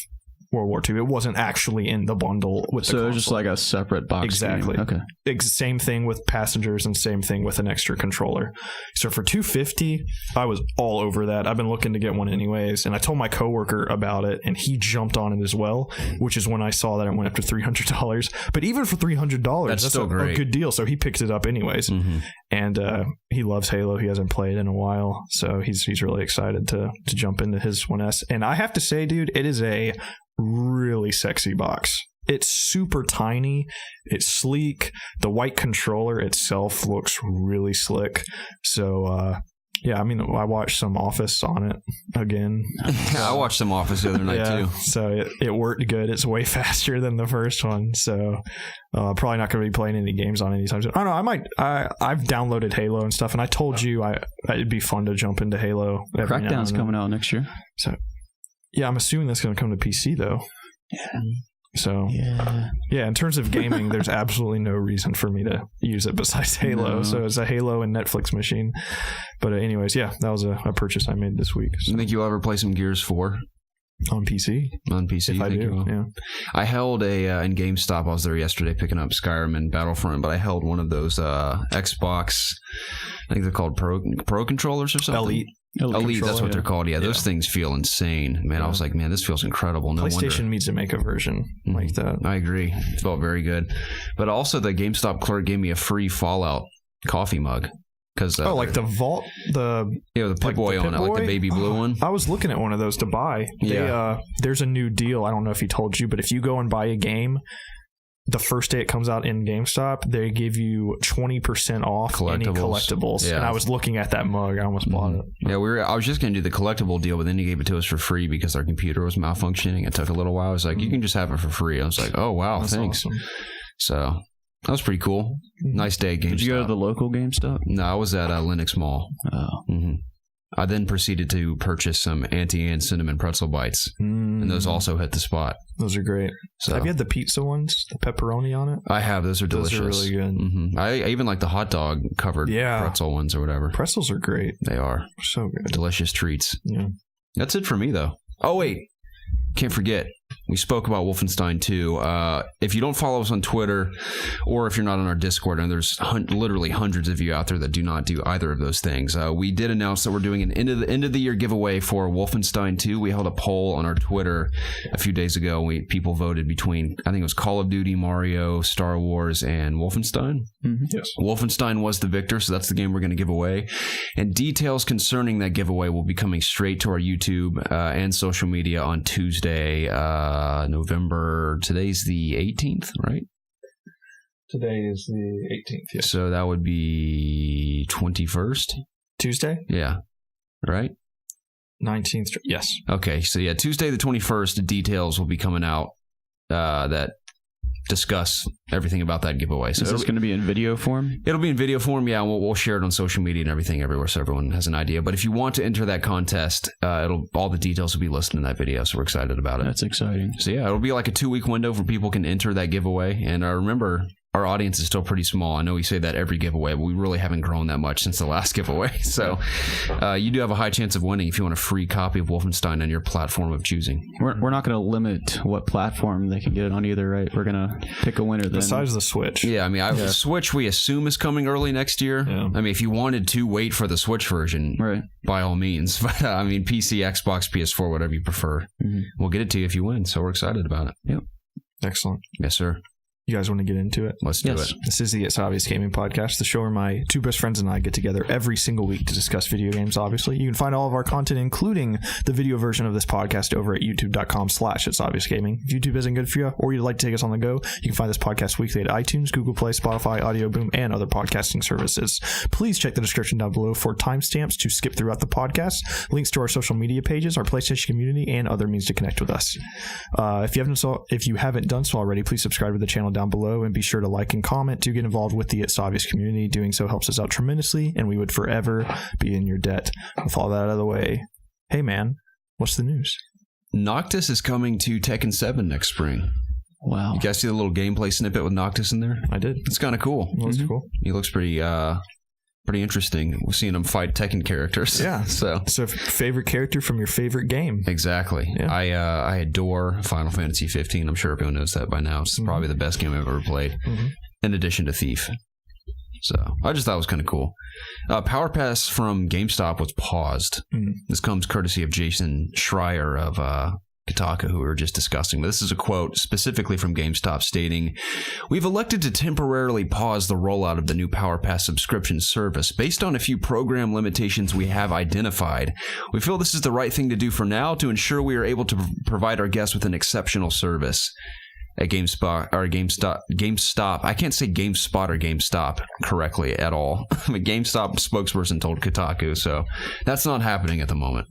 World War II. It wasn't actually in the bundle with the console. So it was just a separate box. Exactly. Game. Okay. Same thing with Passengers and same thing with an extra controller. So for $250, I was all over that. I've been looking to get one anyways, and I told my coworker about it, and he jumped on it as well, which is when I saw that it went up to $300. But even for $300, that's still a good deal. So he picked it up anyways, and he loves Halo. He hasn't played in a while, so he's really excited to jump into his One S. And I have to say, dude, it is a really sexy box. It's super tiny. It's sleek. The white controller itself looks really slick. So, I watched some Office on it again. I watched some Office the other night too. So it worked good. It's way faster than the first one. So probably not going to be playing any games on anytime soon. I don't know. I've downloaded Halo and stuff, and I told you it'd be fun to jump into Halo. Crackdown's coming out next year. So yeah, I'm assuming that's going to come to PC though. Yeah. So yeah, in terms of gaming, there's absolutely no reason for me to use it besides Halo. No. So it's a Halo and Netflix machine. But anyways, that was a purchase I made this week. So. You think you'll ever play some Gears 4? On PC? On PC, if I do, yeah. I held in GameStop, I was there yesterday picking up Skyrim and Battlefront, but I held one of those Xbox, I think they're called Pro controllers or something. Elite, that's what they're called. Yeah, those things feel insane, man. I was like, man, this feels incredible. No PlayStation wonder. Needs to make a version like that. I agree. It felt very good. But also, the GameStop clerk gave me a free Fallout coffee mug. Like the Vault, the Pip-Boy on it, like the baby blue one. I was looking at one of those to buy. There's a new deal. I don't know if he told you, but if you go and buy a game, the first day it comes out in GameStop, they give you 20% off any collectibles. Yeah. And I was looking at that mug. I almost bought it. Yeah, I was just going to do the collectible deal, but then he gave it to us for free because our computer was malfunctioning. It took a little while. I was like, you can just have it for free. I was like, oh, wow, that's thanks. Awesome. So that was pretty cool. Nice day at GameStop. Did you go to the local GameStop? No, I was at Lenox Mall. Oh. I then proceeded to purchase some Auntie Anne's cinnamon pretzel bites, and those also hit the spot. Those are great. So, have you had the pizza ones? The pepperoni on it? I have. Those are delicious. Those are really good. Mm-hmm. I even like the hot dog covered pretzel ones or whatever. Pretzels are great. They are. So good. Delicious treats. Yeah. That's it for me, though. Oh, wait. Can't forget. We spoke about Wolfenstein 2. If you don't follow us on Twitter, or if you're not on our Discord, and there's literally hundreds of you out there that do not do either of those things, we did announce that we're doing an end of the year giveaway for Wolfenstein 2. We held a poll on our Twitter a few days ago. People voted between, I think it was Call of Duty, Mario, Star Wars, and Wolfenstein. Mm-hmm. Yes. Wolfenstein was the victor, so that's the game we're going to give away. And details concerning that giveaway will be coming straight to our YouTube and social media on Tuesday, November. Today's the 18th, right? Today is the 18th. Yes. So that would be 21st? Tuesday? Yeah. Right? 19th. Yes. Okay. So yeah, Tuesday the 21st, details will be coming out that discuss everything about that giveaway. So is this going to be in video form? It'll be in video form, yeah. We'll share it on social media and everything everywhere, so everyone has an idea. But if you want to enter that contest, all the details will be listed in that video. So we're excited about it. That's exciting. So yeah, it'll be like a 2-week window for people can enter that giveaway. And remember, our audience is still pretty small. I know we say that every giveaway, but we really haven't grown that much since the last giveaway. So you do have a high chance of winning if you want a free copy of Wolfenstein on your platform of choosing. We're not going to limit what platform they can get it on either, right? We're going to pick a winner then. Besides the Switch. Yeah, I mean, Switch we assume is coming early next year. Yeah. I mean, if you wanted to wait for the Switch version, right, by all means. But I mean, PC, Xbox, PS4, whatever you prefer. Mm-hmm. We'll get it to you if you win. So we're excited about it. Yep. Excellent. Yes, sir. You guys want to get into it? Let's do it. This is the It's Obvious Gaming Podcast, the show where my two best friends and I get together every single week to discuss video games, obviously. You can find all of our content, including the video version of this podcast, over at youtube.com/ItsObviousGaming. If YouTube isn't good for you, or you'd like to take us on the go, you can find this podcast weekly at iTunes, Google Play, Spotify, Audio Boom, and other podcasting services. Please check the description down below for timestamps to skip throughout the podcast, links to our social media pages, our PlayStation community, and other means to connect with us. If you haven't done so already, please subscribe to the channel down below and be sure to like and comment to get involved with the It's Obvious community. Doing so helps us out tremendously, and we would forever be in your debt. With all that out of the way, hey man, what's the news? Noctis is coming to Tekken 7 next spring. Wow. You guys see the little gameplay snippet with Noctis in there? I did. It's kind of cool. Well, that's cool. He looks pretty interesting. We're seeing him fight Tekken characters. Yeah. So favorite character from your favorite game. Exactly. Yeah. I adore Final Fantasy 15. I'm sure everyone knows that by now. It's probably the best game I've ever played, in addition to Thief. So I just thought it was kind of cool. Power Pass from GameStop was paused. This comes courtesy of Jason Schreier of Kotaku, who we were just discussing. But this is a quote specifically from GameStop stating, "We've elected to temporarily pause the rollout of the new Power Pass subscription service based on a few program limitations we have identified. We feel this is the right thing to do for now to ensure we are able to provide our guests with an exceptional service." At GameSpot. I can't say GameSpot or GameStop correctly at all. I'm a GameStop spokesperson told Kotaku, so that's not happening at the moment.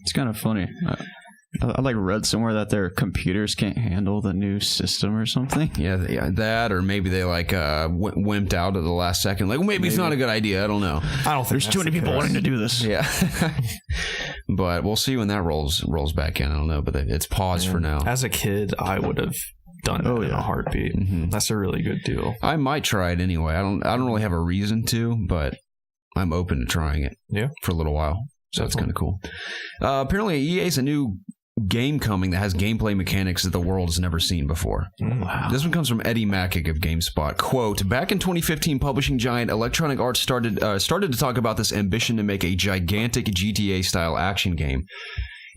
It's kind of funny. I read somewhere that their computers can't handle the new system or something. Yeah, that, or maybe they wimped out at the last second. Maybe it's not a good idea. I don't know. I don't think there's too many people wanting to do this. Yeah, but we'll see when that rolls back in. I don't know, but it's paused for now. As a kid, I would have done it in a heartbeat. That's a really good deal. I might try it anyway. I don't really have a reason to, but I'm open to trying it. Yeah, for a little while. So that's kind of cool. Apparently, EA's a new game coming that has gameplay mechanics that the world has never seen before. Wow. This one comes from Eddie Macick of GameSpot. Quote, "Back in 2015, publishing giant Electronic Arts started to talk about this ambition to make a gigantic GTA-style action game.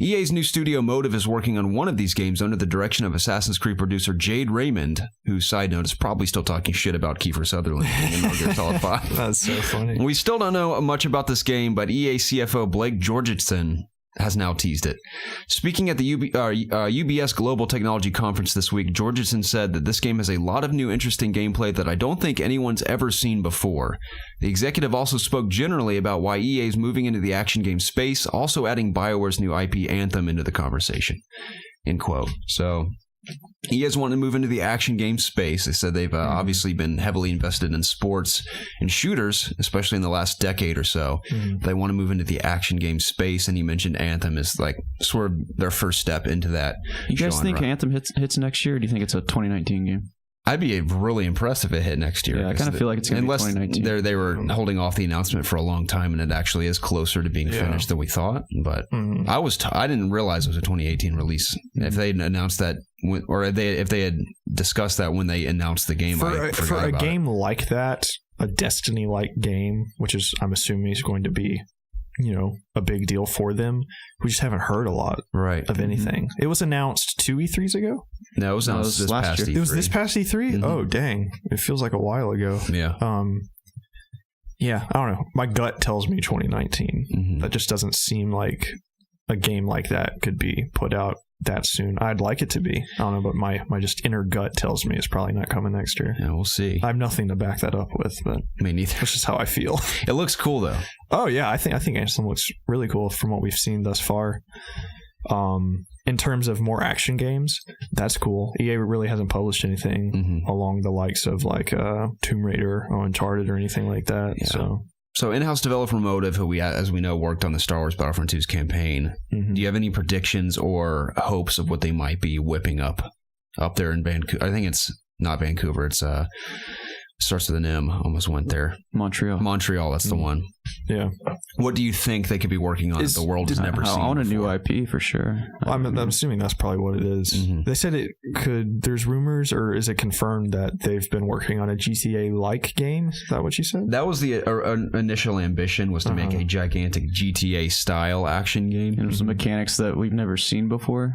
EA's new studio Motive is working on one of these games under the direction of Assassin's Creed producer Jade Raymond, who, side note, is probably still talking shit about Kiefer Sutherland in Metal Gear Solid 5. That's so funny. We still don't know much about this game, but EA CFO Blake Jorgensen has now teased it. Speaking at the UBS Global Technology Conference this week, Jorgensen said that this game has a lot of new interesting gameplay that I don't think anyone's ever seen before. The executive also spoke generally about why EA is moving into the action game space, also adding BioWare's new IP Anthem into the conversation." End quote. So EA's wanting to move into the action game space. They said they've obviously been heavily invested in sports and shooters, especially in the last decade or so. They want to move into the action game space, and you mentioned Anthem is like sort of their first step into that. You guys think Anthem hits next year, or do you think it's a 2019 game? I'd be really impressed if it hit next year. Yeah, I kind of feel like it's going to be 2019. Unless they were holding off the announcement for a long time, and it actually is closer to being finished than we thought. But I didn't realize it was a 2018 release. If they had announced that, or if they had discussed that when they announced the game, for a game like that, a Destiny-like game, which is I'm assuming is going to be, a big deal for them. We just haven't heard a lot of anything. It was announced 2 E3s ago. No, it was announced this past year. E3. It was this past E3? Oh, dang. It feels like a while ago. Yeah. Yeah, I don't know. My gut tells me 2019. That just doesn't seem like a game like that could be put out that soon. I'd like it to be. I don't know, but my just inner gut tells me it's probably not coming next year. Yeah, we'll see. I have nothing to back that up with, but me neither. That's just how I feel. It looks cool though. Oh yeah, I think Anthem looks really cool from what we've seen thus far. In terms of more action games, that's cool. EA really hasn't published anything along the likes of like Tomb Raider or Uncharted or anything like that. Yeah. So in-house developer Motive, who as we know worked on the Star Wars Battlefront 2's campaign, do you have any predictions or hopes of what they might be whipping up there in Vancouver? I think it's not Vancouver. It's starts with an M. Almost went there. Montreal. That's the one. Yeah. What do you think they could be working on that the world has never seen? I want a new before? IP for sure. I'm assuming that's probably what it is. They said it could. There's rumors, or is it confirmed that they've been working on a GTA-like game? Is that what you said? That was the initial ambition, was to make a gigantic GTA-style action game. And some mechanics that we've never seen before.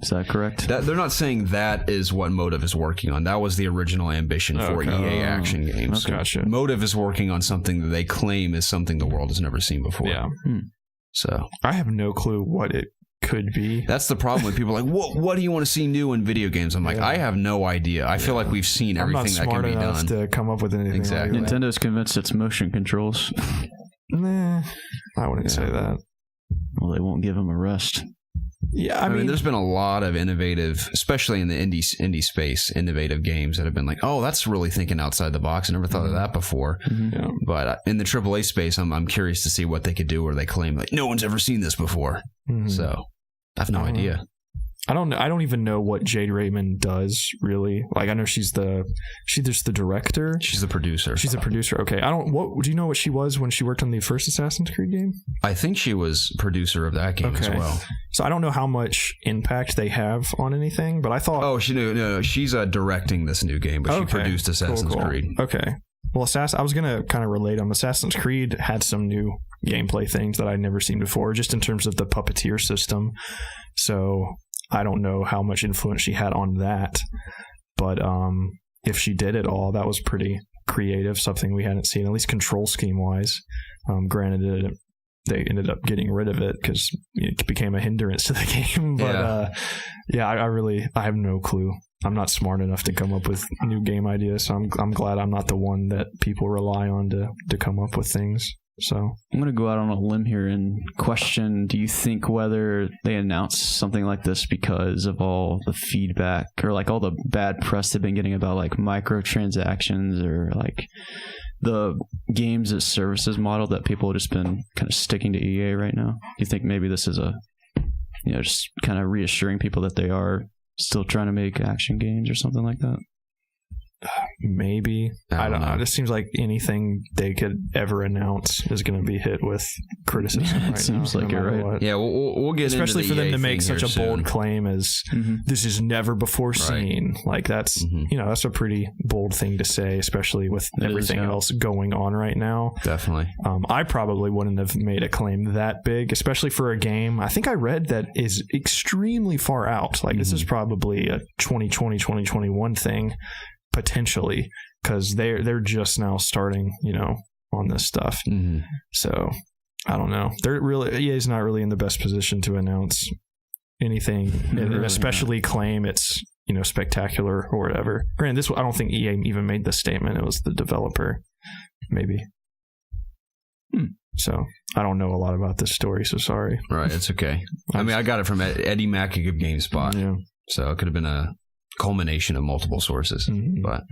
Is that correct? They're not saying that is what Motive is working on. That was the original ambition for EA action games. Gotcha. Motive is working on something that they claim is something the world has never seen before. Yeah. So I have no clue what it could be. That's the problem with people like, what do you want to see new in video games? I'm like, I have no idea. I feel like we've seen everything that can be done. I'm not smart enough to come up with anything. Exactly. Like that. Nintendo's convinced it's motion controls. Nah, I wouldn't say that. Well, they won't give them a rest. Yeah, I mean, there's been a lot of innovative, especially in the indie space, innovative games that have been like, oh, that's really thinking outside the box. I never thought of that before. Yeah. But in the AAA space, I'm curious to see what they could do where they claim like no one's ever seen this before. So I have no idea. I don't even know what Jade Raymond does really. Like I know she's the director. She's the producer. She's the producer. Okay. Do you know what she was when she worked on the first Assassin's Creed game? I think she was producer of that game as well. So I don't know how much impact they have on anything, but I thought. Oh, she's directing this new game, but she produced Assassin's Creed. Okay. Well, I was gonna kind of relate on Assassin's Creed had some new gameplay things that I'd never seen before, just in terms of the puppeteer system. So I don't know how much influence she had on that, but if she did at all, that was pretty creative, something we hadn't seen, at least control scheme wise. Granted, they ended up getting rid of it because it became a hindrance to the game. But I have no clue. I'm not smart enough to come up with new game ideas, so I'm glad I'm not the one that people rely on to come up with things. So I'm going to go out on a limb here and question, do you think whether they announce something like this because of all the feedback or like all the bad press they've been getting about like microtransactions or like the games as services model that people have just been kind of sticking to EA right now? Do you think maybe this is just kind of reassuring people that they are still trying to make action games or something like that? Maybe. I don't know. It just seems like anything they could ever announce is going to be hit with criticism. It seems like you're right. Yeah, we'll get especially into for them to make such a bold soon. Claim as this is never before seen. Like that's that's a pretty bold thing to say, especially with everything else going on right now. Definitely. I probably wouldn't have made a claim that big, especially for a game I think I read that is extremely far out. Like this is probably a 2020, 2021 thing. Potentially, because they're just now starting, on this stuff. So I don't know. EA's not really in the best position to announce anything, and especially claim it's spectacular or whatever. Granted, I don't think EA even made the statement. It was the developer, maybe. So I don't know a lot about this story. So sorry. Right, it's okay. I mean, I got it from Eddie Mackey of GameSpot. Yeah. So it could have been a culmination of multiple sources. But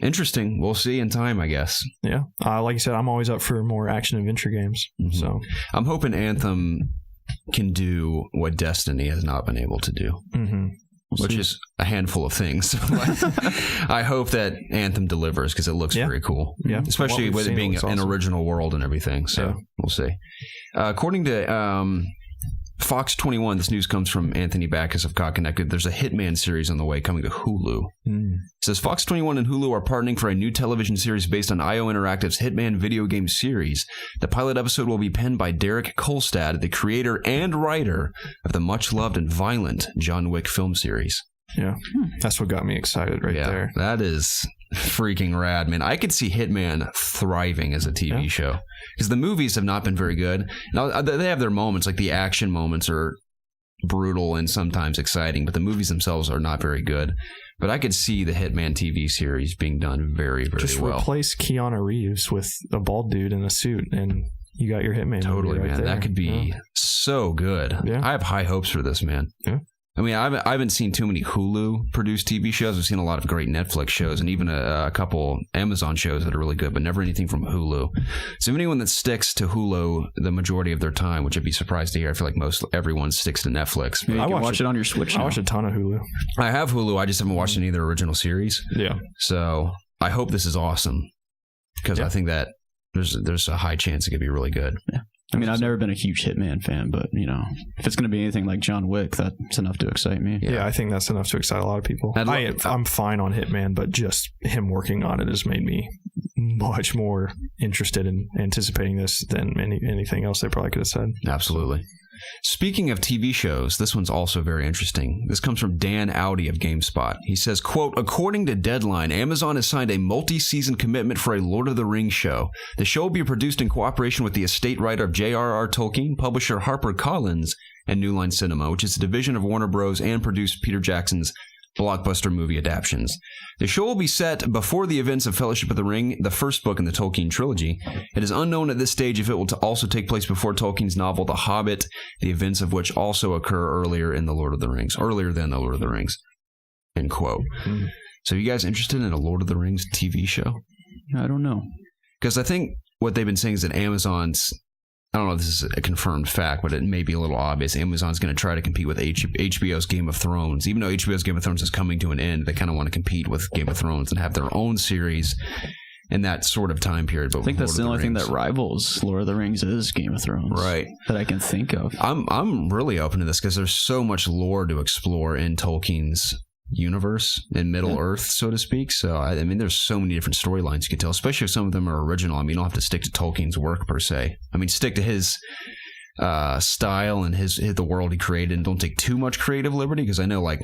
interesting. We'll see in time, I guess. Yeah. Like you said, I'm always up for more action-adventure games. So I'm hoping Anthem can do what Destiny has not been able to do. Which is a handful of things. I hope that Anthem delivers because it looks very cool. Yeah. Especially with it being an original world and everything. So we'll see. According to Fox 21, this news comes from Anthony Backus of Cog Connected. There's a Hitman series on the way coming to Hulu. It says Fox 21 and Hulu are partnering for a new television series based on IO Interactive's Hitman video game series. The pilot episode will be penned by Derek Kolstad, the creator and writer of the much-loved and violent John Wick film series. Yeah, that's what got me excited there. That is freaking rad, man. I could see Hitman thriving as a TV show because the movies have not been very good. Now, they have their moments, like the action moments are brutal and sometimes exciting, but the movies themselves are not very good. But I could see the Hitman TV series being done very, very Just well. Just replace Keanu Reeves with a bald dude in a suit, and you got your Hitman. Totally, man. There. That could be so good. Yeah. I have high hopes for this, man. Yeah. I mean, I haven't seen too many Hulu-produced TV shows. I've seen a lot of great Netflix shows and even a couple Amazon shows that are really good, but never anything from Hulu. So anyone that sticks to Hulu the majority of their time, which I'd be surprised to hear, I feel like everyone sticks to Netflix. You can watch it on your Switch now. I watch a ton of Hulu. I have Hulu. I just haven't watched any of their original series. Yeah. So I hope this is awesome because I think that there's a high chance it could be really good. Yeah. I mean, I've never been a huge Hitman fan, but, if it's going to be anything like John Wick, that's enough to excite me. Yeah, I think that's enough to excite a lot of people. I'm fine on Hitman, but just him working on it has made me much more interested in anticipating this than anything else they probably could have said. Absolutely. Speaking of TV shows, this one's also very interesting. This comes from Dan Audi of GameSpot. He says, quote, according to Deadline, Amazon has signed a multi-season commitment for a Lord of the Rings show. The show will be produced in cooperation with the estate writer of J.R.R. Tolkien, publisher HarperCollins, and New Line Cinema, which is a division of Warner Bros. And produced Peter Jackson's blockbuster movie adaptions. The show will be set before the events of Fellowship of the Ring, the first book in the Tolkien trilogy. It is unknown at this stage if it will also take place before Tolkien's novel The Hobbit, the events of which also occur earlier than the Lord of the Rings. End quote. So you guys interested in a Lord of the Rings TV show? I don't know. Because I think what they've been saying is that Amazon's, I don't know if this is a confirmed fact, but it may be a little obvious. Amazon's going to try to compete with HBO's Game of Thrones. Even though HBO's Game of Thrones is coming to an end, they kind of want to compete with Game of Thrones and have their own series in that sort of time period. But I think that's the only thing that rivals Lord of the Rings is Game of Thrones. Right. That I can think of. I'm really open to this because there's so much lore to explore in Tolkien's universe in Middle Earth, so to speak. So I mean, there's so many different storylines you can tell, especially if some of them are original. I mean, you don't have to stick to Tolkien's work per se. I mean, stick to his style and the world he created, and don't take too much creative liberty, because I know like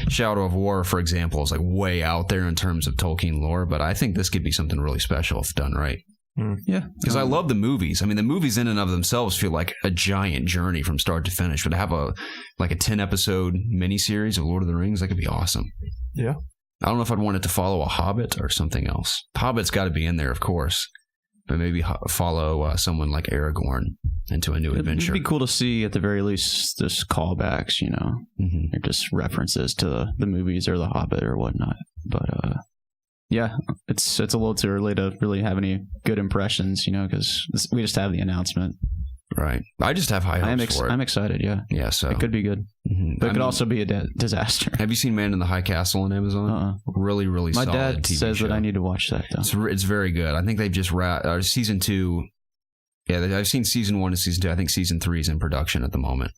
Shadow of War, for example, is like way out there in terms of Tolkien lore, but I think this could be something really special if done right. Yeah, because I love the movies. I mean, the movies in and of themselves feel like a giant journey from start to finish. But to have a 10-episode miniseries of Lord of the Rings, that could be awesome. Yeah, I don't know if I'd want it to follow a Hobbit or something else. Hobbit's got to be in there, of course, but maybe follow someone like Aragorn into a new adventure. It'd be cool to see at the very least just callbacks, or just references to the movies or the Hobbit or whatnot. But yeah, it's a little too early to really have any good impressions, because we just have the announcement. Right. I just have high hopes for it. I'm excited, yeah. Yeah, so. It could be good. But it could also be a disaster. Have you seen Man in the High Castle on Amazon? Really, really solid TV show. My dad says that I need to watch that, though. It's very good. I think they've just wrapped season 2. Yeah, I've seen season 1 and season 2. I think season 3 is in production at the moment.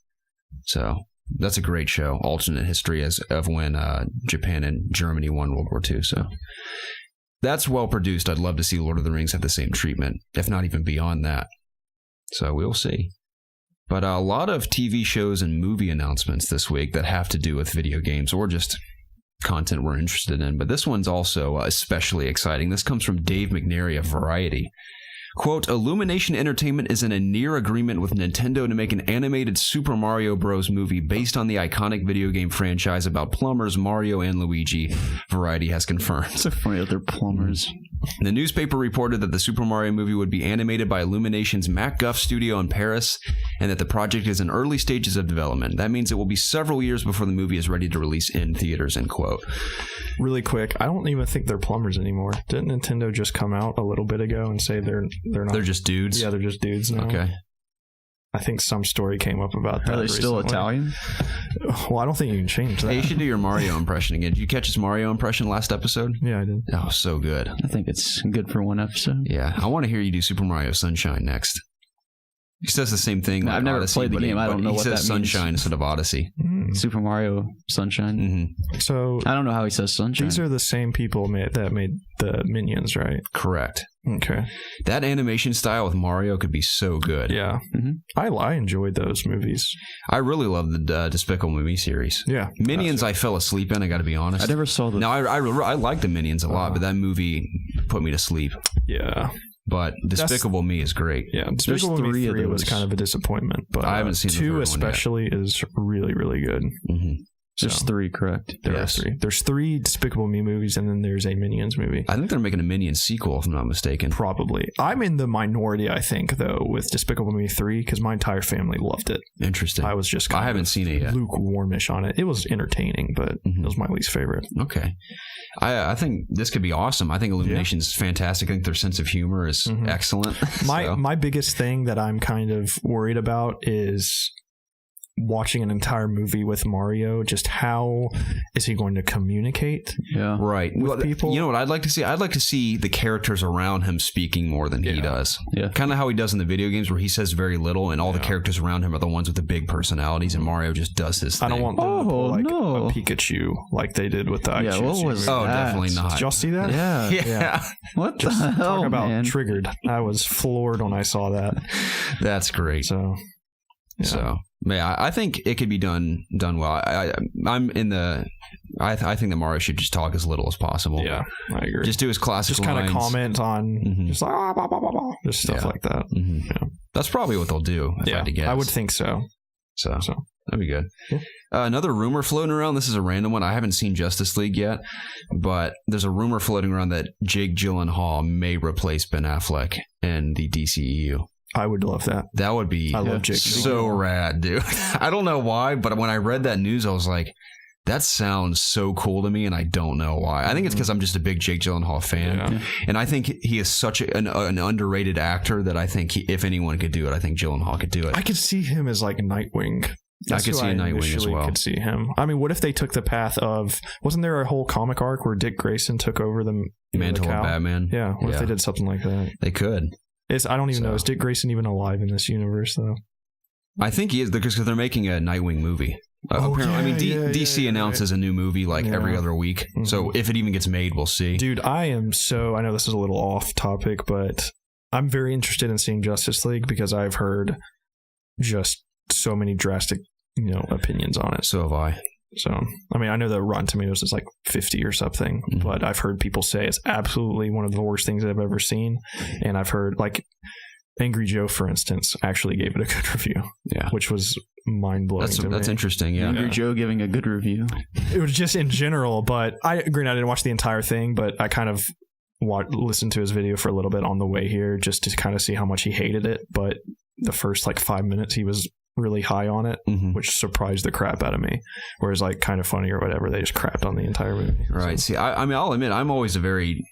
So that's a great show. Alternate history of when Japan and Germany won World War II. So that's well produced. I'd love to see Lord of the Rings have the same treatment, if not even beyond that. So we'll see. But a lot of TV shows and movie announcements this week that have to do with video games or just content we're interested in. But this one's also especially exciting. This comes from Dave McNary of Variety. Quote, Illumination Entertainment is in a near agreement with Nintendo to make an animated Super Mario Bros. Movie based on the iconic video game franchise about plumbers Mario and Luigi, Variety has confirmed. It's so funny that they're plumbers. The newspaper reported that the Super Mario movie would be animated by Illumination's MacGuff studio in Paris, and that the project is in early stages of development. That means it will be several years before the movie is ready to release in theaters, end quote. Really quick, I don't even think they're plumbers anymore. Didn't Nintendo just come out a little bit ago and say they're not? They're just dudes? Yeah, they're just dudes now. Okay. I think some story came up about that. Are they still recently. Italian? Well, I don't think you can change that. Hey, you should do your Mario impression again. Did you catch his Mario impression last episode? Yeah, I did. Oh, so good. I think it's good for one episode. Yeah, I want to hear you do Super Mario Sunshine next. He says the same thing. I've never played the game. I don't know what that means. He says Sunshine instead of Odyssey. Super Mario Sunshine. Mm-hmm. So I don't know how he says Sunshine. these are the same people that made the Minions, right? Correct. Okay. That animation style with Mario could be so good. Yeah. Mm-hmm. I enjoyed those movies. I really love the Despicable Me series. Yeah. Minions, I fell asleep in. I got to be honest. I never saw the. Now I like the Minions a lot, but that movie put me to sleep. Yeah. But Despicable Me is great. Yeah, Despicable Me 3 was kind of a disappointment, but I haven't seen the 2 third especially is really, really good. Mm-hmm. There's 3, correct? There are 3. There's 3 Despicable Me movies, and then there's a Minions movie. I think they're making a Minions sequel, if I'm not mistaken. Probably. I'm in the minority, I think, though, with Despicable Me 3, because my entire family loved it. Interesting. I was just I haven't seen it yet. Lukewarmish on it. It was entertaining, but it was my least favorite. Okay. I think this could be awesome. I think Illumination's fantastic. I think their sense of humor is excellent. My biggest thing that I'm kind of worried about is watching an entire movie with Mario. Just how is he going to communicate? Yeah, right. With people. You know what I'd like to see? I'd like to see the characters around him speaking more than he does. Yeah, kind of how he does in the video games, where he says very little, and all the characters around him are the ones with the big personalities, and Mario just does his thing. I don't want them to pull a Pikachu like they did with the Yeah, what was that? Oh, definitely not. Did y'all see that? Yeah. What the hell, talk about man? Triggered. I was floored when I saw that. That's great. So, yeah, I think it could be done well. I'm in the. I think that Mario should just talk as little as possible. Yeah, I agree. Just do his classic just kind of comment on just like blah, blah, blah, blah, just stuff like that. Mm-hmm. Yeah. That's probably what they'll do. If I had to guess. I would think so. So that'd be good. Yeah. Another rumor floating around. This is a random one. I haven't seen Justice League yet, but there's a rumor floating around that Jake Gyllenhaal may replace Ben Affleck in the DCEU. I would love that. That would be so rad, dude. I don't know why, but when I read that news, I was like, that sounds so cool to me, and I don't know why. I think it's because I'm just a big Jake Gyllenhaal fan, and I think he is such an underrated actor that I think if anyone could do it, I think Gyllenhaal could do it. I could see him as like Nightwing. I could see a Nightwing as well. Could see him. I mean, what if they took the path of? Wasn't there a whole comic arc where Dick Grayson took over the mantle of Batman? Yeah. What if they did something like that? They could. I don't even know. Is Dick Grayson even alive in this universe, though? I think he is, because they're making a Nightwing movie. DC announces a new movie every other week. Mm-hmm. So if it even gets made, we'll see. Dude, I know this is a little off topic, but I'm very interested in seeing Justice League because I've heard just so many drastic, opinions on it. So have I. So, I mean, I know that Rotten Tomatoes is like 50 or something, but I've heard people say it's absolutely one of the worst things I've ever seen. And I've heard, Angry Joe, for instance, actually gave it a good review, which was mind-blowing to me. That's interesting, yeah. Angry Joe giving a good review. It was just in general, but I didn't watch the entire thing, but I kind of listened to his video for a little bit on the way here just to kind of see how much he hated it. But the first 5 minutes, he was really high on it, which surprised the crap out of me. Whereas kind of funny or whatever, they just crapped on the entire movie. Right. So. See, I mean, I'll admit, I'm always a very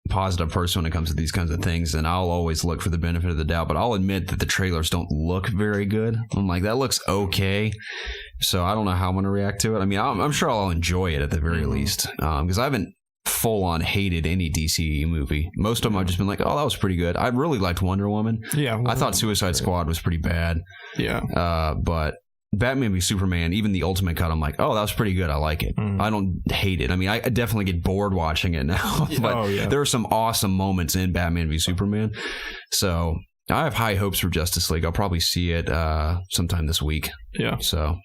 positive person when it comes to these kinds of things, and I'll always look for the benefit of the doubt, but I'll admit that the trailers don't look very good. I'm like, that looks okay. So I don't know how I'm going to react to it. I mean, I'm sure I'll enjoy it at the very least, because I haven't full on hated any DC movie. Most of them I've just been like, oh, that was pretty good. I really liked Wonder Woman. Yeah. I thought Suicide Squad was pretty bad. Yeah. But Batman v Superman, even the Ultimate Cut, I'm like, oh, that was pretty good. I like it. I don't hate it. I mean, I definitely get bored watching it now. But there are some awesome moments in Batman v Superman. So I have high hopes for Justice League. I'll probably see it sometime this week. Yeah. So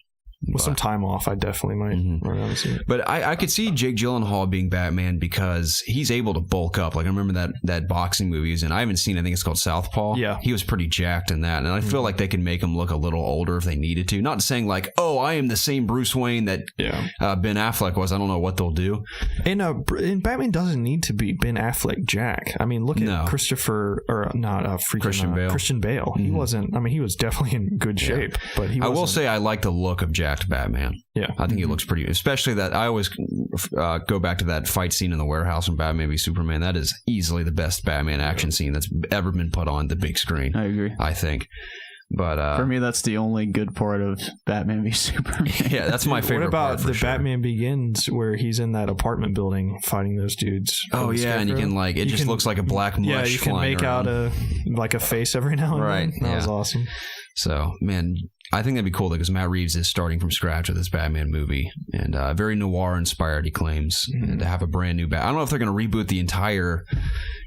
With some time off, I definitely might run out and see it. But I could see Jake Gyllenhaal being Batman because he's able to bulk up. Like, I remember that boxing movie he's in. I haven't seen, I think it's called Southpaw. Yeah. He was pretty jacked in that. And I feel like they could make him look a little older if they needed to. Not saying like, oh, I am the same Bruce Wayne that Ben Affleck was. I don't know what they'll do. And Batman doesn't need to be Ben Affleck Jack. I mean, look at Christian Bale. He wasn't, I mean, he was definitely in good shape, but he wasn't. I will say I like the look of jacked Batman. Yeah. I think he looks pretty, especially that I always go back to that fight scene in the warehouse when Batman v Superman. That is easily the best Batman action scene that's ever been put on the big screen. I agree. I think. But for me, that's the only good part of Batman v Superman. Yeah, that's my favorite. What about part for the Batman Begins, where he's in that apartment building fighting those dudes? Oh yeah, and you can like it just looks like a black mush. Yeah, you can make around. out a face every now and right. then. That was awesome. So man, I think that'd be cool because Matt Reeves is starting from scratch with this Batman movie, and very noir inspired, he claims, and to have a brand new I don't know if they're going to reboot the entire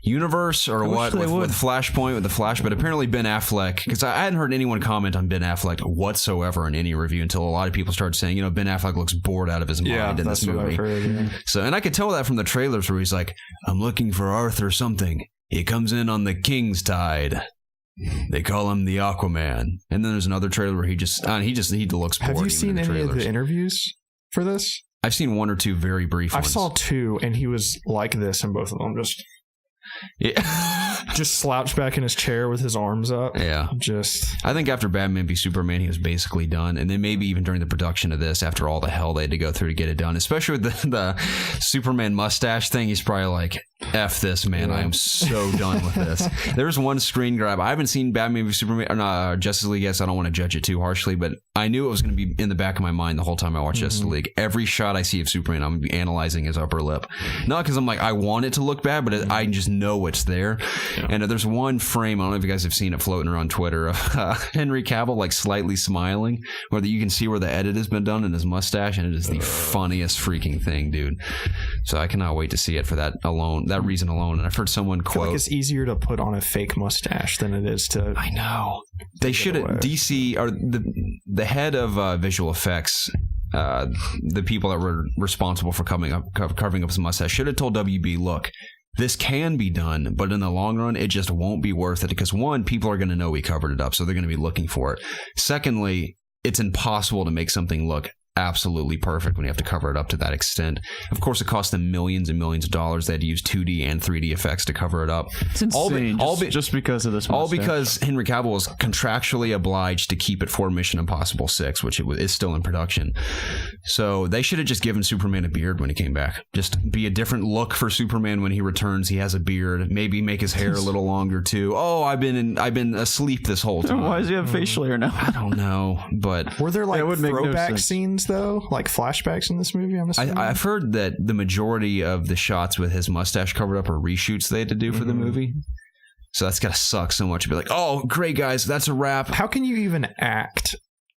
universe or what with Flashpoint with the Flash, but apparently Ben Affleck, because I hadn't heard anyone comment on Ben Affleck whatsoever in any review until a lot of people started saying, Ben Affleck looks bored out of his mind in this movie. What I've heard, So, and I could tell that from the trailers where he's like, I'm looking for Arthur something. He comes in on the King's Tide. They call him the Aquaman. And then there's another trailer where he looks bored. Have you seen any of the interviews for this? I've seen one or two very brief ones. I saw two, and he was like this in both of them. Just slouched back in his chair with his arms up. Yeah. I think after Batman v Superman, he was basically done. And then maybe even during the production of this, after all the hell they had to go through to get it done, especially with the Superman mustache thing, he's probably like, F this, man. Yeah. I am so done with this. There's one screen grab. I haven't seen Batman v Superman or Justice League yet, so I don't want to judge it too harshly, but I knew it was going to be in the back of my mind the whole time I watched Justice League. Every shot I see of Superman, I'm going to be analyzing his upper lip. Not because I'm like, I want it to look bad, but I just know it's there. Yeah. And there's one frame, I don't know if you guys have seen it floating around Twitter, of Henry Cavill like slightly smiling, where you can see where the edit has been done in his mustache, and it is the funniest freaking thing, dude. So I cannot wait to see it for that reason alone. And I've heard someone quote, I feel like it's easier to put on a fake mustache than it is to. I know. They should at DC, or the head of visual effects, the people that were responsible for covering up his mustache should have told WB, look, this can be done, but in the long run, it just won't be worth it because, one, people are going to know we covered it up, so they're going to be looking for it. Secondly, it's impossible to make something look absolutely perfect when you have to cover it up to that extent. Of course, it cost them millions and millions of dollars. They had to use 2D and 3D effects to cover it up. It's insane. Just because of this mustache. All because Henry Cavill was contractually obliged to keep it for Mission Impossible 6, which is still in production. So they should have just given Superman a beard when he came back. Just be a different look for Superman when he returns. He has a beard. Maybe make his hair a little longer too. Oh, I've been asleep this whole time. Why does he have facial hair now? I don't know, but were there like throwback scenes though, like flashbacks in this movie? I've heard that the majority of the shots with his mustache covered up are reshoots they had to do for the movie. So that's gotta suck so much to be like, oh, great guys, that's a wrap. How can you even act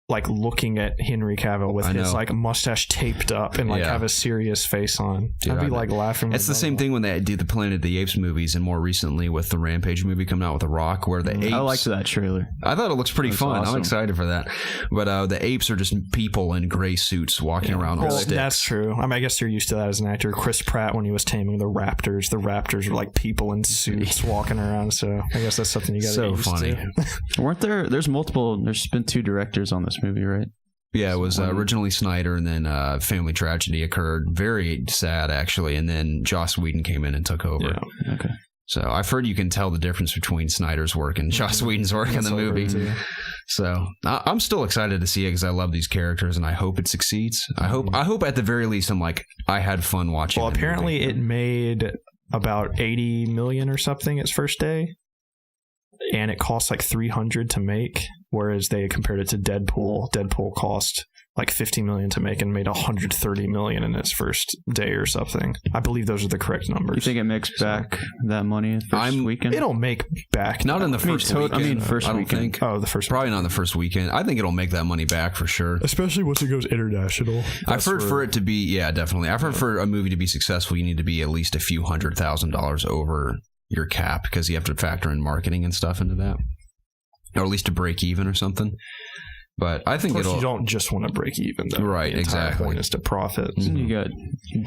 like looking at Henry Cavill with his like mustache taped up and like have a serious face on? Dude, I'd be like laughing. It's the same thing when they did the Planet of the Apes movies, and more recently with the Rampage movie coming out with The Rock, where the apes. I liked that trailer. I thought it looks pretty fun. Awesome. I'm excited for that. But the apes are just people in gray suits walking around on sticks. That's true. I mean, I guess you're used to that as an actor. Chris Pratt, when he was taming the raptors are like people in suits walking around. So I guess that's something you got to get used to. Weren't there? There's been 2 directors on this movie, right? Yeah, it was originally Snyder, and then family tragedy occurred. Very sad, actually. And then Joss Whedon came in and took over. Yeah. Okay. So I've heard you can tell the difference between Snyder's work and Joss Whedon's work in the movie. So I'm still excited to see it because I love these characters, and I hope it succeeds. I hope at the very least I had fun watching. Well, apparently it made about 80 million or something its first day, and it cost like 300 to make. Whereas they compared it to Deadpool. Deadpool cost like 50 million to make and made 130 million in its first day or something. I believe those are the correct numbers. You think it makes back that money first weekend? It'll make back. Not in the first weekend. First I don't weekend. think. Oh, the first Probably not in the first weekend. I think it'll make that money back for sure. Especially once it goes international. I've heard for it to be, definitely. I've heard for a movie to be successful, you need to be at least a few $100,000 over your cap because you have to factor in marketing and stuff into that. Or at least to break even or something. But I think of course, you don't just want to break even, though. Right, the entire exactly. point is to profit. And you got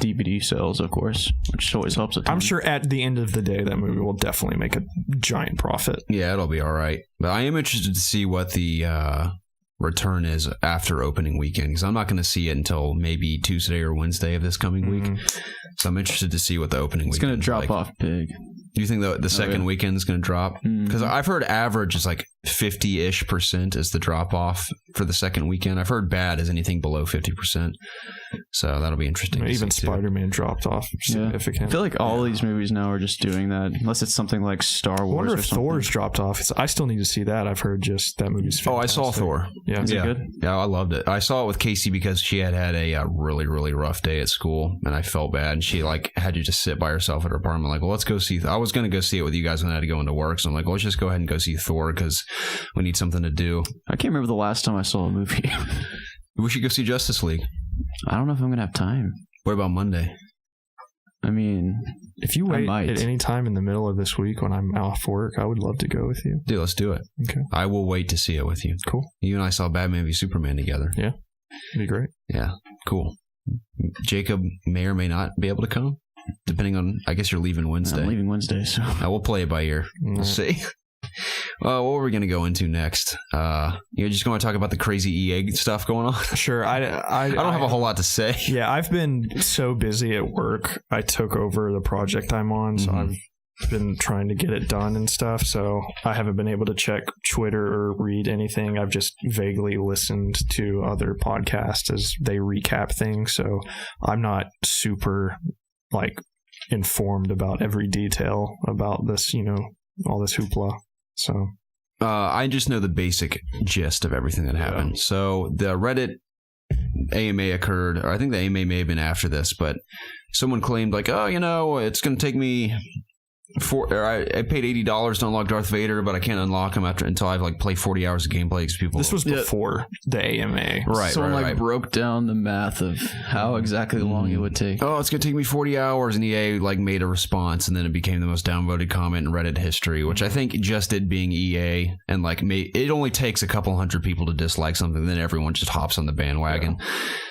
DVD sales, of course, which always helps a ton. I'm sure at the end of the day, that movie will definitely make a giant profit. Yeah, it'll be all right. But I am interested to see what the return is after opening weekend, because I'm not going to see it until maybe Tuesday or Wednesday of this coming week. So I'm interested to see what the opening weekend is. It's going to drop off big. Do you think the second weekend is going to drop? Because I've heard average is like 50-ish% is the drop off for the second weekend. I've heard bad is anything below 50%. So that'll be interesting. Even Spider-Man dropped off significantly. I feel like all these movies now are just doing that, unless it's something like Star Wars. I wonder or if something. Thor's dropped off. I still need to see that. I've heard just that movie's fantastic. Oh, I saw Thor. Yeah, Is it good? Yeah, I loved it. I saw it with Casey because she had a really, really rough day at school, and I felt bad. And she had to just sit by herself at her apartment. Like, well, let's go see. I was going to go see it with you guys when I had to go into work. So I'm like, well, let's just go ahead and go see Thor because we need something to do. I can't remember the last time I saw a movie. We should go see Justice League. I don't know if I'm going to have time. What about Monday? I mean, if you wait at any time in the middle of this week when I'm off work, I would love to go with you. Dude, let's do it. Okay. I will wait to see it with you. Cool. You and I saw Batman v Superman together. Yeah. It'd be great. Yeah. Cool. Jacob may or may not be able to come, depending on, I guess you're leaving Wednesday. I'm leaving Wednesday, so. I will play it by ear. We'll see. What were we going to go into next? You're just going to talk about the crazy EA stuff going on? Sure. I don't have a whole lot to say. Yeah, I've been so busy at work. I took over the project I'm on, so I've been trying to get it done and stuff. So I haven't been able to check Twitter or read anything. I've just vaguely listened to other podcasts as they recap things. So I'm not super informed about every detail about this, all this hoopla. So I just know the basic gist of everything that happened. Yeah. So the Reddit AMA occurred, or I think the AMA may have been after this, but someone claimed it's going to take me I paid $80 to unlock Darth Vader, but I can't unlock him until I've play 40 hours of gameplay. Because people. This was before the AMA, right? Someone broke down the math of how exactly long it would take. Oh, it's gonna take me 40 hours, and EA made a response, and then it became the most downvoted comment in Reddit history. Which I think just it being EA and it only takes a couple hundred people to dislike something, then everyone just hops on the bandwagon. Yeah.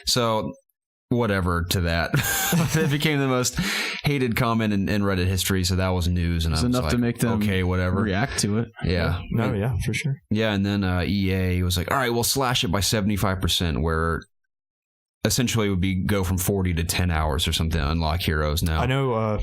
So. Whatever to that. It became the most hated comment in Reddit history, so that was news. And it was enough to make them react to it. Yeah. No, yeah, for sure. Yeah, and then EA was like, all right, we'll slash it by 75%, where essentially it would go from 40 to 10 hours or something to unlock heroes now. I know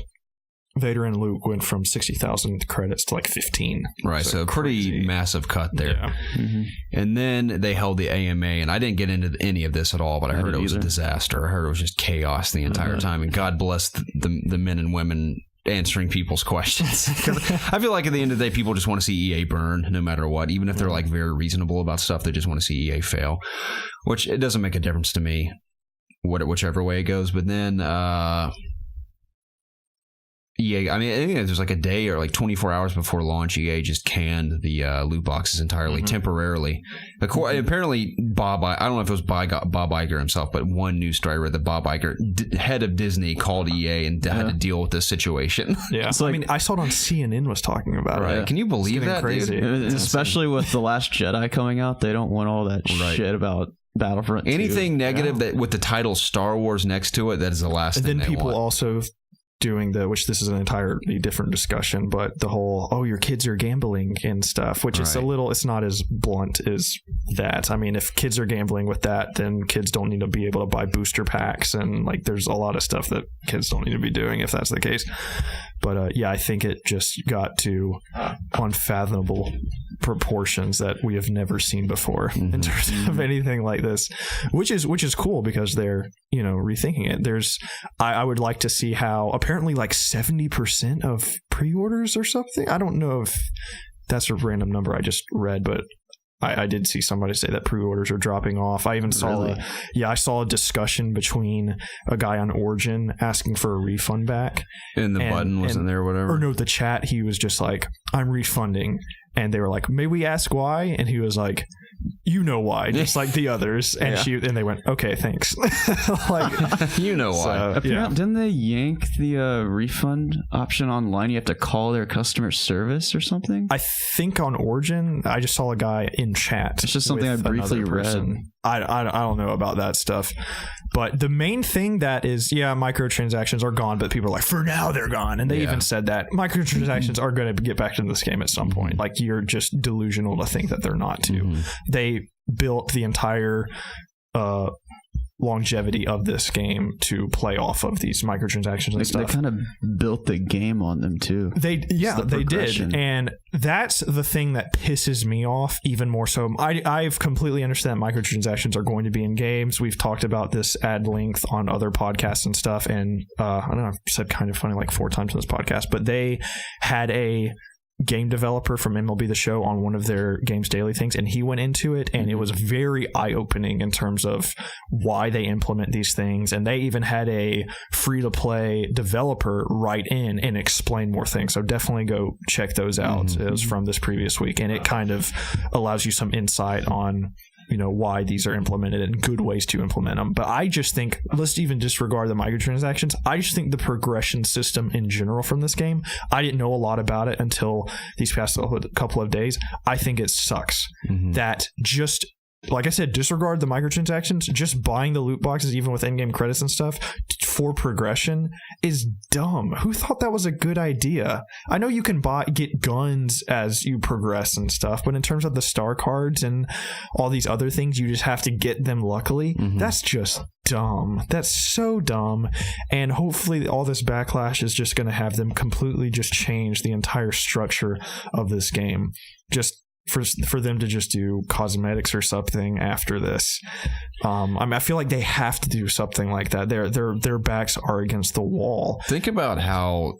Vader and Luke went from 60,000 credits to 15. Right, so pretty massive cut there. Yeah. Mm-hmm. And then they held the AMA, and I didn't get into any of this at all, but I heard it was a disaster. I heard it was just chaos the entire time, and God bless the men and women answering people's questions. I feel like at the end of the day, people just want to see EA burn no matter what, even if they're very reasonable about stuff. They just want to see EA fail, which it doesn't make a difference to me, whichever way it goes. But then... EA, I think there's a day or 24 hours before launch, EA just canned the loot boxes entirely, temporarily. Apparently, I don't know if it was Bob Iger himself, but one news story read that Bob Iger, head of Disney, called EA and had to deal with this situation. Yeah, I saw it on CNN was talking about it. Right. Can you believe that, crazy? Dude? Especially with The Last Jedi coming out, they don't want all that shit about Battlefront 2. Anything negative that with the title Star Wars next to it, that is the last thing they want. And then people also... doing which this is an entirely different discussion, but the whole your kids are gambling and stuff, which is it's not as blunt as that. I mean, if kids are gambling with that, then kids don't need to be able to buy booster packs, and there's a lot of stuff that kids don't need to be doing if that's the case. But I think it just got to unfathomable proportions that we have never seen before in terms of anything like this, which is cool because they're rethinking it. I would like to see how apparently 70% of pre-orders or something. I don't know if that's a random number I just read, but I did see somebody say that pre-orders are dropping off. I even saw I saw a discussion between a guy on Origin asking for a refund back. And the button wasn't there or whatever? Or no, the chat, he was just I'm refunding. And they were like, may we ask why? And he was like, you know why, just like the others. And and they went, okay, thanks. Like, you know why. Didn't they yank the refund option online? You have to call their customer service or something? I think on Origin, I just saw a guy in chat. It's just something I briefly read. I don't know about that stuff. But the main thing that is, microtransactions are gone, but people are like, for now they're gone. And they even said that microtransactions are going to get back into this game at some point. Like, you're just delusional to think that they're not too. They built the entire longevity of this game to play off of these microtransactions and stuff. They kind of built the game on them too. They did, and that's the thing that pisses me off even more so. I've completely understand microtransactions are going to be in games. We've talked about this at length on other podcasts and stuff, and I don't know, I've said kind of funny like 4 times in this podcast, but they had a game developer from MLB The Show on one of their Games Daily things, and he went into it, and it was very eye-opening in terms of why they implement these things. And they even had a free-to-play developer write in and explain more things, so definitely go check those out. It was from this previous week, and it kind of allows you some insight on why these are implemented and good ways to implement them. But I just think, let's even disregard the microtransactions, I just think the progression system in general from this game, I didn't know a lot about it until these past couple of days. I think it sucks that just, like I said, disregard the microtransactions. Just buying the loot boxes, even with in-game credits and stuff, for progression is dumb. Who thought that was a good idea? I know you can get guns as you progress and stuff, but in terms of the star cards and all these other things, you just have to get them luckily. That's just dumb. That's so dumb. And hopefully all this backlash is just going to have them completely just change the entire structure of this game. Just for them to just do cosmetics or something after this. I feel like they have to do something like that. Their backs are against the wall. Think about how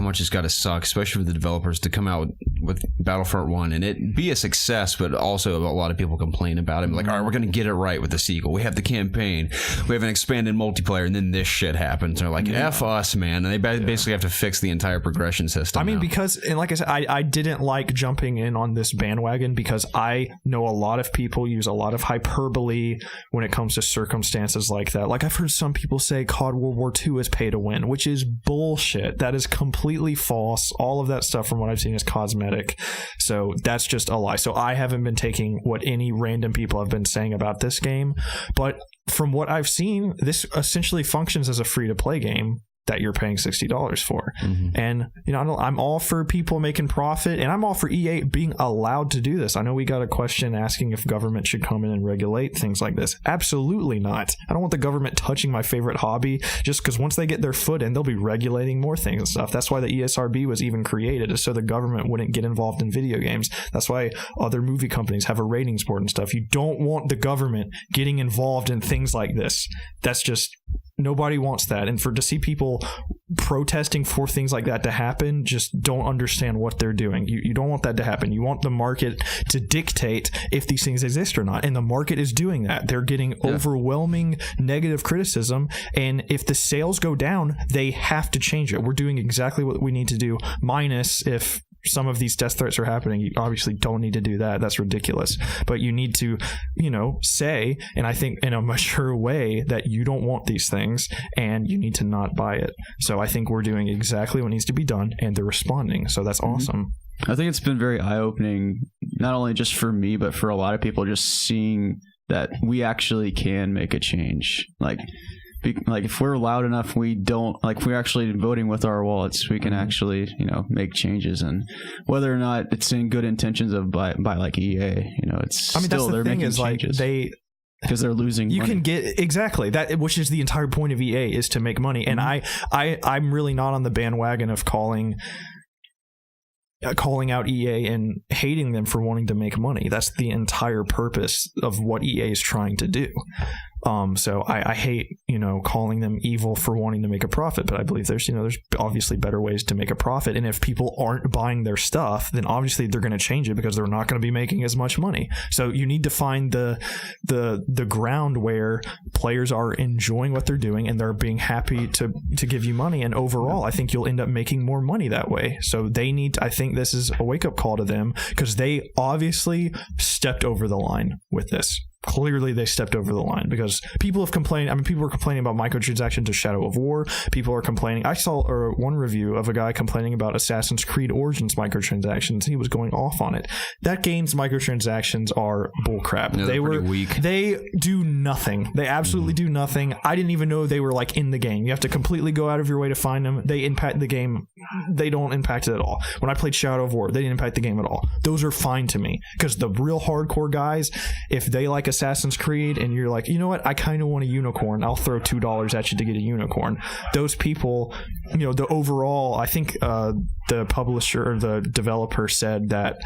much it's got to suck, especially for the developers, to come out with Battlefront 1 and it be a success, but also a lot of people complain about it. Like, all right, we're going to get it right with the sequel. We have the campaign. We have an expanded multiplayer, and then this shit happens. And they're like, F us, man. And they basically have to fix the entire progression system. I mean, now. because, and like I said, I didn't like jumping in on this bandwagon because I know a lot of people use a lot of hyperbole when it comes to circumstances like that. Like, I've heard some people say COD World War II is pay to win, which is bullshit. That is completely false. All of that stuff from what I've seen is cosmetic. So that's just a lie. So I haven't been taking what any random people have been saying about this game, but from what I've seen, this essentially functions as a free-to-play game that you're paying $60 for. And I'm all for people making profit, and I'm all for EA being allowed to do this. I know we got a question asking if government should come in and regulate things like this. Absolutely not. I don't want the government touching my favorite hobby, just because once they get their foot in, they'll be regulating more things and stuff. That's why the ESRB was even created, is so the government wouldn't get involved in video games. That's why other movie companies have a ratings board and stuff. You don't want the government getting involved in things like this. That's just, nobody wants that. And to see people protesting for things like that to happen, just don't understand what they're doing. You don't want that to happen. You want the market to dictate if these things exist or not. And the market is doing that. They're getting overwhelming negative criticism. And if the sales go down, they have to change it. We're doing exactly what we need to do, minus if some of these death threats are happening. You obviously don't need to do that. That's ridiculous. But you need to, say, and I think in a mature way, that you don't want these things and you need to not buy it. So I think we're doing exactly what needs to be done, and they're responding. So that's awesome. I think it's been very eye-opening, not only just for me, but for a lot of people, just seeing that we actually can make a change. Like if we're loud enough, if we're actually voting with our wallets, we can actually, make changes. And whether or not it's in good intentions by like EA, it's still, that's the they're thing making is changes. Like because they're losing you money. Can get exactly that, which is the entire point of EA, is to make money. And I'm really not on the bandwagon of calling out EA and hating them for wanting to make money. That's the entire purpose of what EA is trying to do. So I hate, calling them evil for wanting to make a profit, but I believe there's obviously better ways to make a profit. And if people aren't buying their stuff, then obviously they're going to change it because they're not going to be making as much money. So you need to find the ground where players are enjoying what they're doing and they're being happy to give you money. And overall, I think you'll end up making more money that way. So I think this is a wake up call to them because they obviously stepped over the line with this. Clearly they stepped over the line because people have complained. People were complaining about microtransactions of Shadow of War. People are complaining. I saw one review of a guy complaining about Assassin's Creed Origins microtransactions. He was going off on it. That game's microtransactions are bullcrap. Yeah, they were weak. They do nothing. They absolutely do nothing. I didn't even know they were in the game. You have to completely go out of your way to find them. They impact the game. They don't impact it at all. When I played Shadow of War, they didn't impact the game at all. Those are fine to me because the real hardcore guys, if they like Assassin's Creed and you're like, you know what, I kind of want a unicorn, I'll throw $2 at you to get a unicorn. Those people, the overall, I think the publisher or the developer said that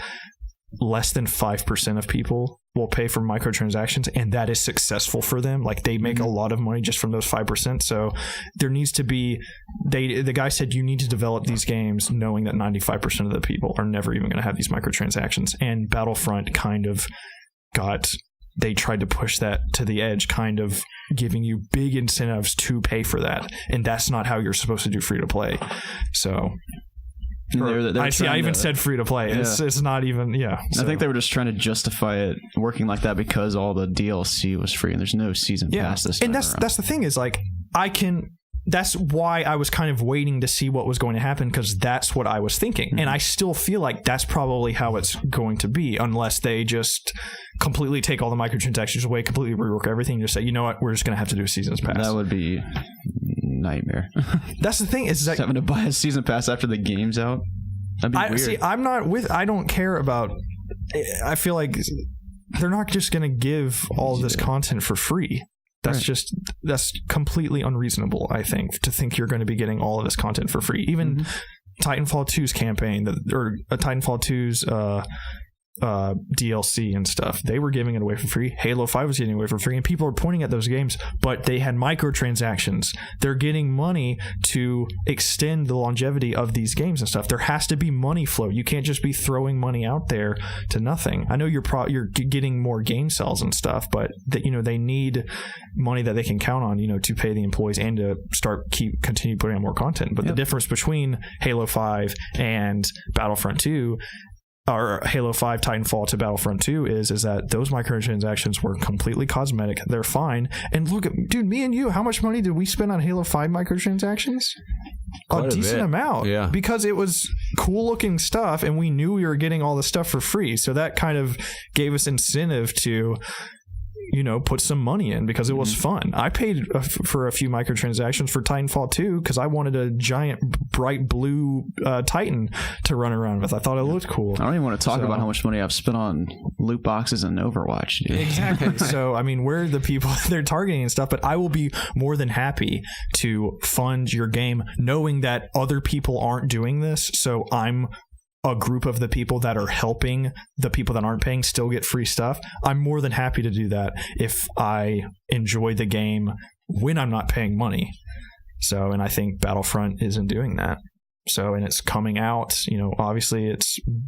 less than 5% of people will pay for microtransactions, and that is successful for them. They make a lot of money just from those 5%. So there needs to be, the guy said you need to develop these games knowing that 95% of the people are never even going to have these microtransactions. And Battlefront kind of they tried to push that to the edge, kind of giving you big incentives to pay for that. And that's not how you're supposed to do free to play. So I even said free to play. Yeah. It's not even, yeah. So. I think they were just trying to justify it working like that because all the DLC was free and there's no season pass this time. And that's the thing is that's why I was kind of waiting to see what was going to happen because that's what I was thinking. Mm-hmm. And I still feel like that's probably how it's going to be unless they just completely take all the microtransactions away, completely rework everything, and just say, you know what, we're just going to have to do a season's pass. That would be nightmare. That's the thing is having to buy a season pass after the game's out. That'd be weird. See, I don't care about, I feel like they're not just going to give all this content for free. That's completely unreasonable, I think, to think you're going to be getting all of this content for free. Even Titanfall 2's campaign, or Titanfall 2's DLC and stuff, they were giving it away for free. Halo 5 was getting it away for free, and people are pointing at those games, but they had microtransactions. They're getting money to extend the longevity of these games and stuff. There has to be money flow. You can't just be throwing money out there to nothing. I know you're getting more game sales and stuff, but they need money that they can count on, to pay the employees and to continue putting out more content. But the difference between Halo 5 and Battlefront 2, or Halo 5 Titanfall to Battlefront 2 is that those microtransactions were completely cosmetic. They're fine. And look, dude, me and you, how much money did we spend on Halo 5 microtransactions? A decent amount. Yeah. Because it was cool looking stuff and we knew we were getting all the stuff for free. So that kind of gave us incentive to put some money in because it was fun. I paid for a few microtransactions for Titanfall 2 because I wanted a giant bright blue Titan to run around with. I thought it looked cool. I don't even want to talk about how much money I've spent on loot boxes and Overwatch. Dude. Exactly. So, we're the people they're targeting and stuff, but I will be more than happy to fund your game knowing that other people aren't doing this. So I'm a group of the people that are helping the people that aren't paying still get free stuff. I'm more than happy to do that if I enjoy the game when I'm not paying money. So, and I think Battlefront isn't doing that. So, and it's coming out, obviously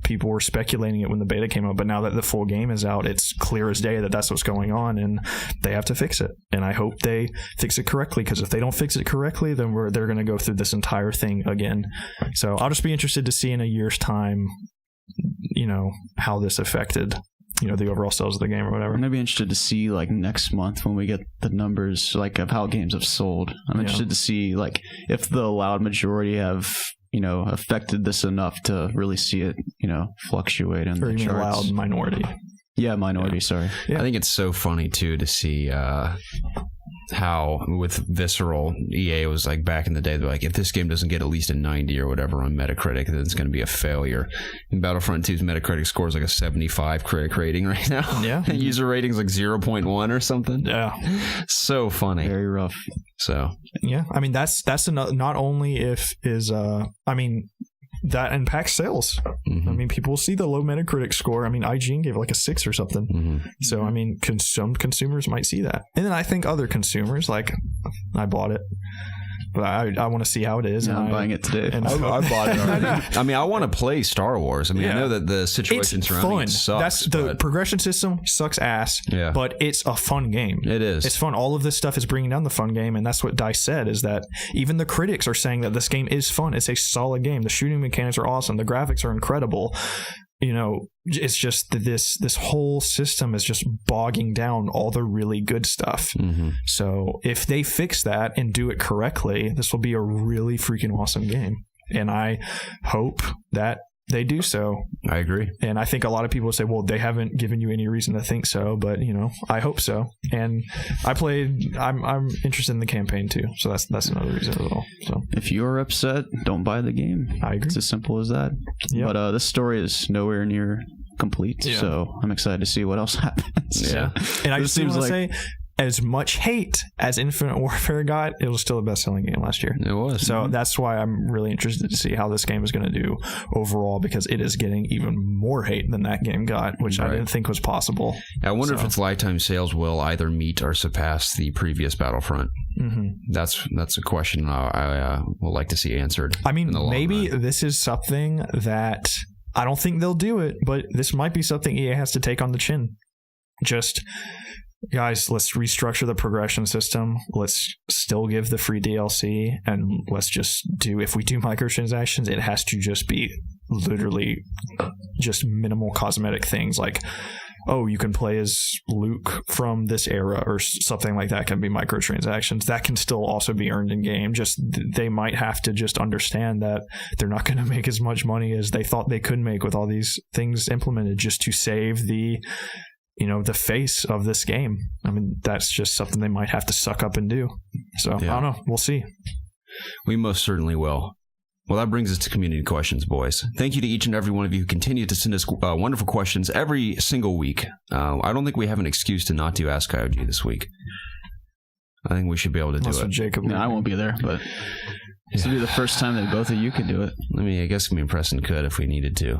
people were speculating it when the beta came out, but now that the full game is out, it's clear as day that that's what's going on and they have to fix it. And I hope they fix it correctly, because if they don't fix it correctly, then they're going to go through this entire thing again. So I'll just be interested to see in a year's time, how this affected the overall sales of the game or whatever. I'm gonna be interested to see next month when we get the numbers of how games have sold. I'm interested to see if the loud majority have affected this enough to really see it fluctuate in the charts. Loud minority. Yeah, minority. Sorry. Yeah. I think it's so funny too to see how with Visceral, EA was back in the day, they're if this game doesn't get at least a 90 or whatever on Metacritic, then it's going to be a failure. And Battlefront 2's Metacritic score is a 75 critic rating right now. Yeah. And user rating's 0.1 or something. Yeah. So funny. Very rough. So yeah, that's not only that impacts sales. I mean, people will see the low Metacritic score. I mean, IGN gave it like a 6 or something. So, I mean, some consumers might see that. And then I think other consumers, like, I bought it. But I want to see how it is. Yeah, I'm buying it today. And I bought it already. I mean, I want to play Star Wars. I mean, I know that the situation surrounding it sucks. The progression system sucks ass, but it's a fun game. It is. It's fun. All of this stuff is bringing down the fun game, and that's what DICE said, is that even the critics are saying that this game is fun. It's a solid game. The shooting mechanics are awesome. The graphics are incredible. You know, it's just that this whole system is just bogging down all the really good stuff. So if they fix that and do it correctly, this will be a really freaking awesome game. And I hope that they do so. I agree. And I think a lot of people say, well, they haven't given you any reason to think so, but you know, I hope so. And I'm interested in the campaign too, so that's another reason as well. So if you're upset, don't buy the game. I agree. It's as simple as that. But this story is nowhere near complete, so I'm excited to see what else happens. And I just want to say, as much hate as Infinite Warfare got, it was still the best-selling game last year. It was. So that's why I'm really interested to see how this game is going to do overall, because it is getting even more hate than that game got, which I didn't think was possible. I wonder if its lifetime sales will either meet or surpass the previous Battlefront. That's a question I would like to see answered. I mean, maybe this is something that I don't think they'll do it, but this might be something EA has to take on the chin. Just, guys, let's restructure the progression system. Let's still give the free DLC, and let's just if we do microtransactions, it has to just be literally just minimal cosmetic things like, oh, you can play as Luke from this era or something like that can be microtransactions. That can still also be earned in game. Just they might have to just understand that they're not going to make as much money as they thought they could make with all these things implemented just to save the face of this game. I mean, that's just something they might have to suck up and do. So I don't know. We'll see. We most certainly will. Well, that brings us to community questions, boys. Thank you to each and every one of you who continue to send us wonderful questions every single week. I don't think we have an excuse to not do Ask IOG this week. I think we should be able to do it. Jacob, I won't be there, but this will be the first time that both of you could do it. I guess me and Preston could if we needed to.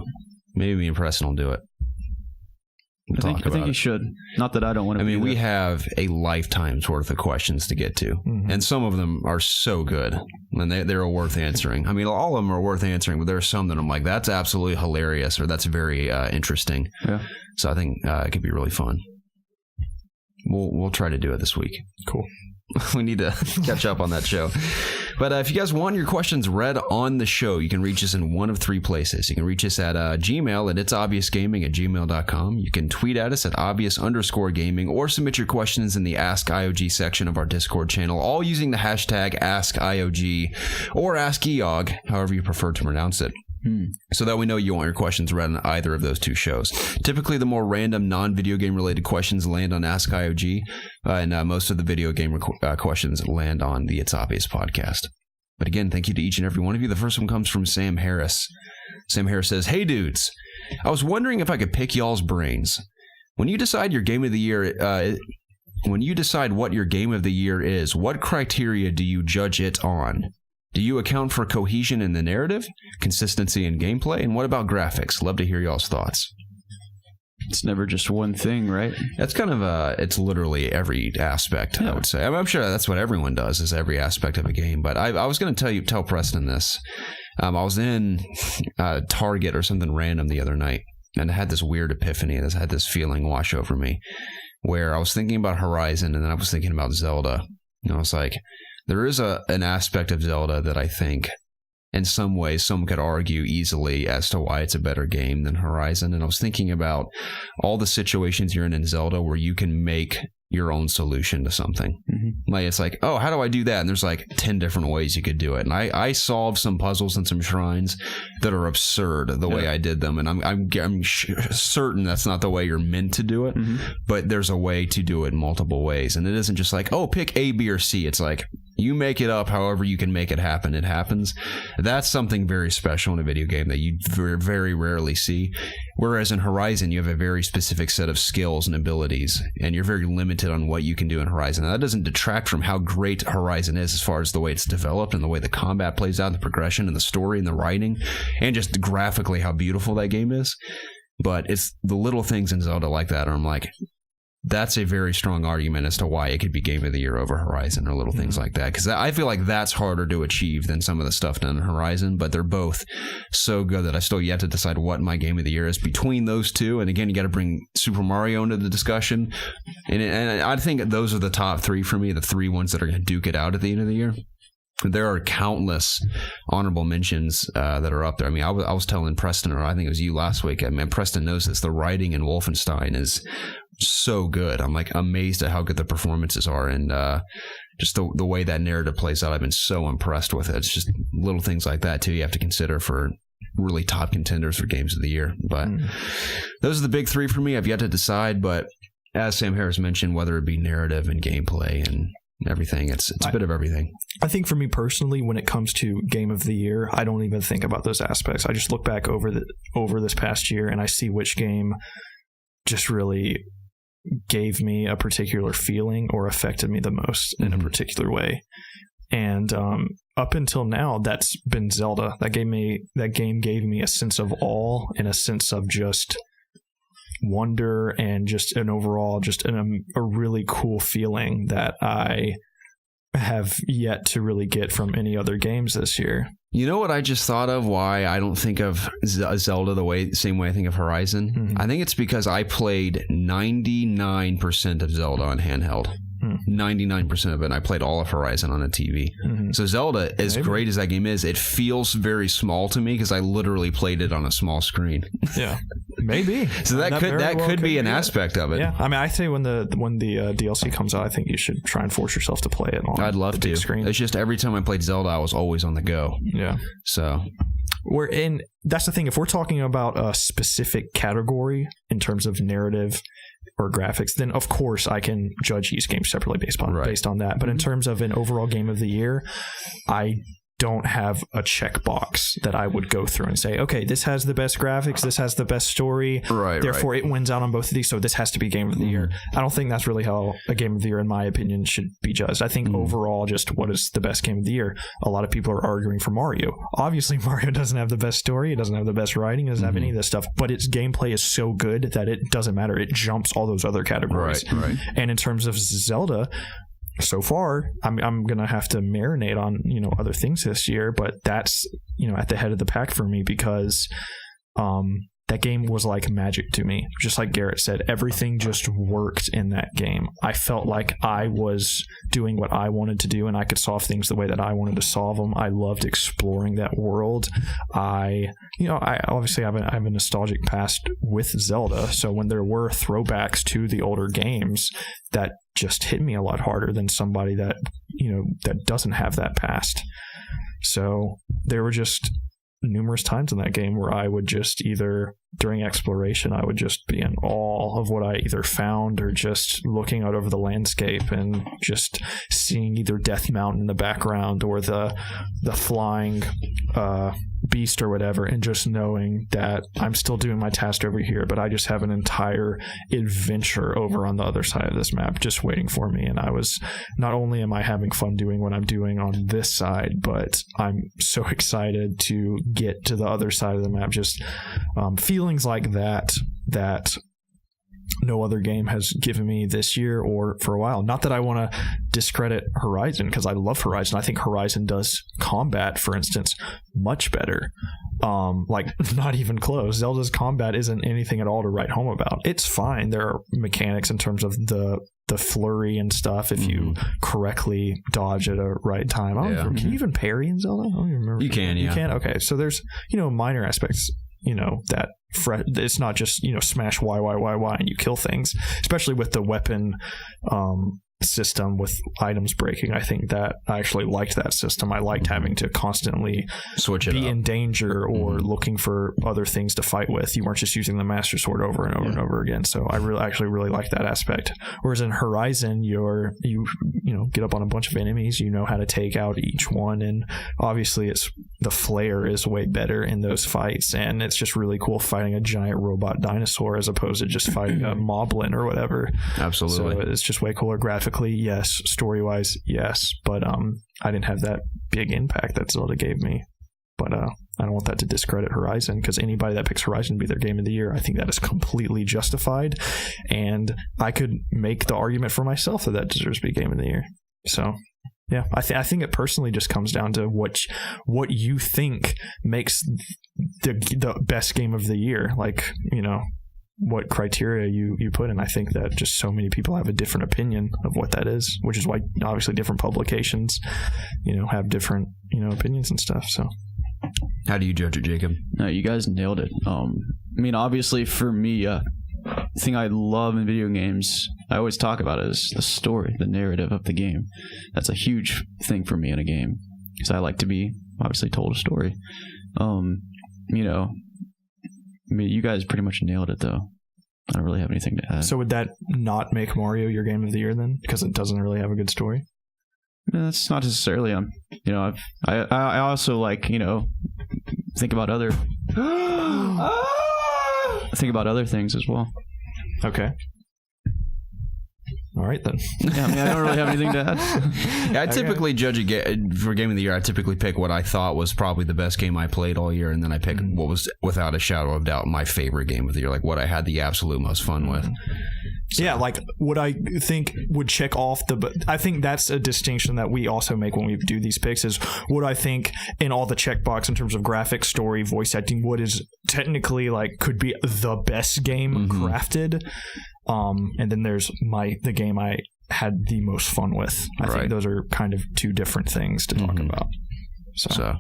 Maybe me and Preston will do it. I think you should. Not that I don't want to. We have a lifetime's worth of questions to get to, and some of them are so good, and they're worth answering. I mean, all of them are worth answering, but there are some that I'm like, that's absolutely hilarious, or that's very interesting. Yeah. So I think it could be really fun. We'll try to do it this week. Cool. We need to catch up on that show. But if you guys want your questions read on the show, you can reach us in one of three places. You can reach us at Gmail at ItsObviousGaming@gmail.com. You can tweet at us at @obvious_gaming, or submit your questions in the Ask IOG section of our Discord channel, all using the hashtag AskIOG or AskEOG, however you prefer to pronounce it. So that we know you want your questions read on either of those two shows. Typically, the more random, non-video game related questions land on Ask IOG, and most of the video game questions land on the It's Obvious podcast. But again, thank you to each and every one of you. The first one comes from Sam Harris. Sam Harris says, "Hey dudes, I was wondering if I could pick y'all's brains. When you decide your game of the year, when you decide what your game of the year is, what criteria do you judge it on? Do you account for cohesion in the narrative, consistency in gameplay, and what about graphics? Love to hear y'all's thoughts." It's never just one thing, right? That's kind of it's literally every aspect, I would say. I'm sure that's what everyone does, is every aspect of a game. But I was going to tell Preston this. I was in Target or something random the other night, and I had this weird epiphany. I had this feeling wash over me where I was thinking about Horizon, and then I was thinking about Zelda. And I was like, there is an aspect of Zelda that I think, in some ways, some could argue easily as to why it's a better game than Horizon. And I was thinking about all the situations you're in Zelda where you can make your own solution to something. Like, it's like, oh, how do I do that? And there's like 10 different ways you could do it. And I solved some puzzles and some shrines that are absurd the way I did them. And I'm certain that's not the way you're meant to do it, but there's a way to do it multiple ways. And it isn't just like, oh, pick A, B, or C. It's like, you make it up however you can make it happen. It happens. That's something very special in a video game that you very, very rarely see. Whereas in Horizon, you have a very specific set of skills and abilities, and you're very limited on what you can do in Horizon. Now, that doesn't detract from how great Horizon is as far as the way it's developed and the way the combat plays out, the progression and the story and the writing, and just graphically how beautiful that game is. But it's the little things in Zelda like that, or I'm like, that's a very strong argument as to why it could be Game of the Year over Horizon, or little things like that. Because I feel like that's harder to achieve than some of the stuff done in Horizon, but they're both so good that I still yet to decide what my Game of the Year is between those two. And again, you got to bring Super Mario into the discussion. And I think those are the top three for me, the three ones that are going to duke it out at the end of the year. There are countless honorable mentions that are up there. I mean, I was telling Preston, or I think it was you last week. I mean, Preston knows this. The writing in Wolfenstein is so good. I'm like amazed at how good the performances are, and just the way that narrative plays out. I've been so impressed with it. It's just little things like that too you have to consider for really top contenders for games of the year. But those are the big three for me. I've yet to decide, but as Sam Harris mentioned, whether it be narrative and gameplay and everything, it's a bit of everything. I think for me personally, when it comes to Game of the Year, I don't even think about those aspects. I just look back over this past year and I see which game just really gave me a particular feeling or affected me the most in a particular way. And up until now, that's been Zelda. That game gave me a sense of awe and a sense of just wonder and just an overall, just a really cool feeling that I have yet to really get from any other games this year. You know what I just thought of why I don't think of Zelda the same way I think of Horizon? I think it's because I played 99% of Zelda on handheld. 99% of it, and I played all of Horizon on a TV. So Zelda, as great as that game is, it feels very small to me because I literally played it on a small screen. Yeah, maybe. So that could be an aspect of it. Yeah, I mean, I say when the DLC comes out, I think you should try and force yourself to play it on. I'd love to. Screen. It's just every time I played Zelda, I was always on the go. Yeah. So that's the thing. If we're talking about a specific category in terms of narrative or graphics, then of course I can judge each game separately based on that. But in terms of an overall Game of the Year, I don't have a checkbox that I would go through and say, okay, this has the best graphics, this has the best story, therefore it wins out on both of these, so this has to be Game of the Year. I don't think that's really how a Game of the Year, in my opinion, should be judged. I think overall, just what is the best Game of the Year? A lot of people are arguing for Mario. Obviously, Mario doesn't have the best story, it doesn't have the best writing, it doesn't have any of this stuff, but its gameplay is so good that it doesn't matter. It jumps all those other categories. And in terms of Zelda, so far, I'm gonna have to marinate on other things this year, but that's at the head of the pack for me because that game was like magic to me. Just like Garrett said, everything just worked in that game. I felt like I was doing what I wanted to do, and I could solve things the way that I wanted to solve them. I loved exploring that world. I obviously have a nostalgic past with Zelda, so when there were throwbacks to the older games, that just hit me a lot harder than somebody that that doesn't have that past. So there were just numerous times in that game where I would just either during exploration I would just be in awe of what I either found, or just looking out over the landscape and just seeing either Death Mountain in the background or the flying beast or whatever, and just knowing that I'm still doing my task over here, but I just have an entire adventure over on the other side of this map just waiting for me. And not only am I having fun doing what I'm doing on this side, but I'm so excited to get to the other side of the map. Just feelings like that no other game has given me this year or for a while. Not that I want to discredit Horizon, because I love Horizon. I think Horizon does combat, for instance, much better. Like not even close. Zelda's combat isn't anything at all to write home about. It's fine. There are mechanics in terms of the flurry and stuff if you correctly dodge at a right time. I don't remember. Can you even parry in Zelda? I don't even remember. You can, yeah. You can? Okay. So there's, minor aspects, that it's not just, smash Y, and you kill things, especially with the weapon system with items breaking. I think that I actually liked that system. I liked having to constantly be in danger or looking for other things to fight with. You weren't just using the Master Sword over and over and over again. So I really like that aspect. Whereas in Horizon, you get up on a bunch of enemies, you know how to take out each one, and obviously the flair is way better in those fights, and it's just really cool fighting a giant robot dinosaur as opposed to just fighting a moblin or whatever. Absolutely. So it's just way cooler graphically. Yes. Story-wise, yes. But I didn't have that big impact that Zelda gave me. But I don't want that to discredit Horizon, because anybody that picks Horizon to be their game of the year, I think that is completely justified. And I could make the argument for myself that deserves to be game of the year. So, yeah, I think it personally just comes down to what you think makes the best game of the year. Like, what criteria you put in. I think that just so many people have a different opinion of what that is, which is why obviously different publications, have different, opinions and stuff. So how do you judge it, Jacob? No, you guys nailed it. Obviously for me, the thing I love in video games, I always talk about is the story, the narrative of the game. That's a huge thing for me in a game, because I like to be obviously told a story. You guys pretty much nailed it, though. I don't really have anything to add. So would that not make Mario your game of the year then? Because it doesn't really have a good story? No, that's not necessarily. I also like, think about other things as well. Okay. All right, then. Yeah, I don't really have anything to add. I typically judge for Game of the Year. I typically pick what I thought was probably the best game I played all year, and then I pick what was, without a shadow of doubt, my favorite game of the year, like what I had the absolute most fun with. So. Yeah, like what I think would check off I think that's a distinction that we also make when we do these picks, is what I think in all the checkbox in terms of graphics, story, voice acting, what is technically could be the best game crafted. And then there's the game I had the most fun with. I think those are kind of two different things to talk about. So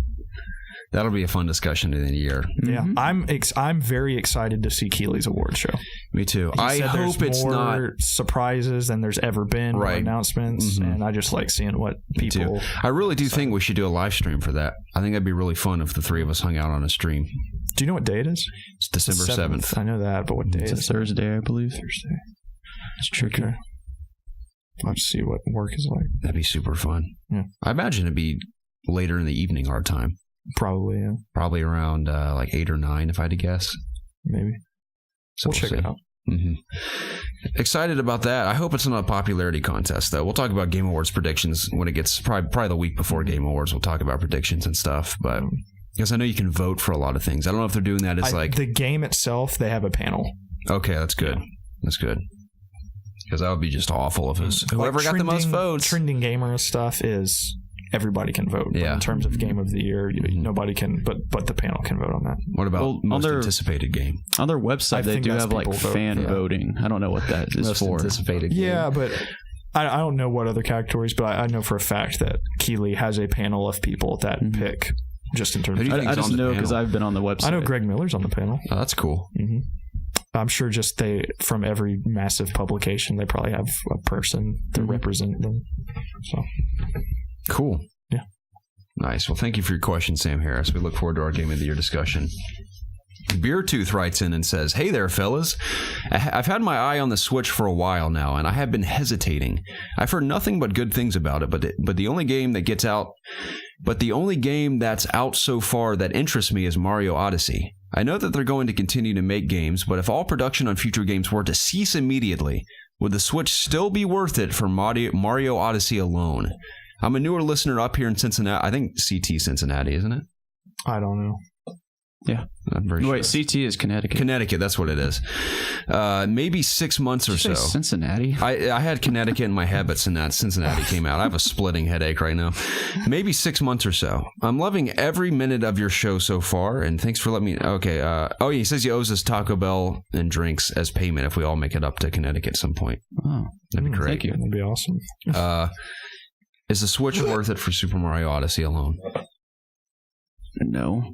that'll be a fun discussion in the year. Yeah, I'm very excited to see Keeley's award show. Me too. I hope it's not surprises than there's ever been, more announcements, and I just like seeing what people. Too. I really do think we should do a live stream for that. I think that'd be really fun if the three of us hung out on a stream. Do you know what day it is? It's December 7th. I know that, but what day is it? It's a Thursday, I believe. Thursday. It's tricky. Okay. I'll have to see what work is like. That'd be super fun. Yeah. I imagine it'd be later in the evening our time. Probably, yeah. Probably around 8 or 9, if I had to guess. Maybe. So we'll check it out. Excited about that. I hope it's not a popularity contest, though. We'll talk about Game Awards predictions when it gets probably the week before Game Awards. We'll talk about predictions and stuff, but because I know you can vote for a lot of things. I don't know if they're doing that as the game itself. They have a panel. Okay, that's good. Yeah. That's good. Because that would be just awful if it was whoever got the most votes. Trending gamer stuff is everybody can vote. Yeah. But in terms of game of the year, nobody can, but the panel can vote on that. What about most anticipated game? On their website, they do have fan voting. I don't know what that is for. Anticipated game. Yeah, but I don't know what other categories, but I know for a fact that Keeley has a panel of people that pick just in terms of... I just know because I've been on the website. I know Greg Miller's on the panel. Oh, that's cool. I'm sure just from every massive publication, they probably have a person to represent them. So cool. Yeah. Nice. Well, thank you for your question, Sam Harris. We look forward to our Game of the Year discussion. Beertooth writes in and says, "Hey there, fellas. I've had my eye on the Switch for a while now, and I have been hesitating. I've heard nothing but good things about it, but the only game that's out so far that interests me is Mario Odyssey. I know that they're going to continue to make games, but if all production on future games were to cease immediately, would the Switch still be worth it for Mario Odyssey alone? I'm a newer listener up here in Cincinnati. I think CT Cincinnati, isn't it? I don't know. Yeah. I'm very sure. CT is Connecticut. Connecticut, that's what it is. Maybe 6 months or so. Cincinnati? I had Connecticut in my head, but Cincinnati came out. I have a splitting headache right now. Maybe 6 months or so. I'm loving every minute of your show so far, and thanks for letting me... Okay. He says he owes us Taco Bell and drinks as payment if we all make it up to Connecticut at some point. Oh. That'd be great. Thank you. That'd be awesome. Is the Switch worth it for Super Mario Odyssey alone? No.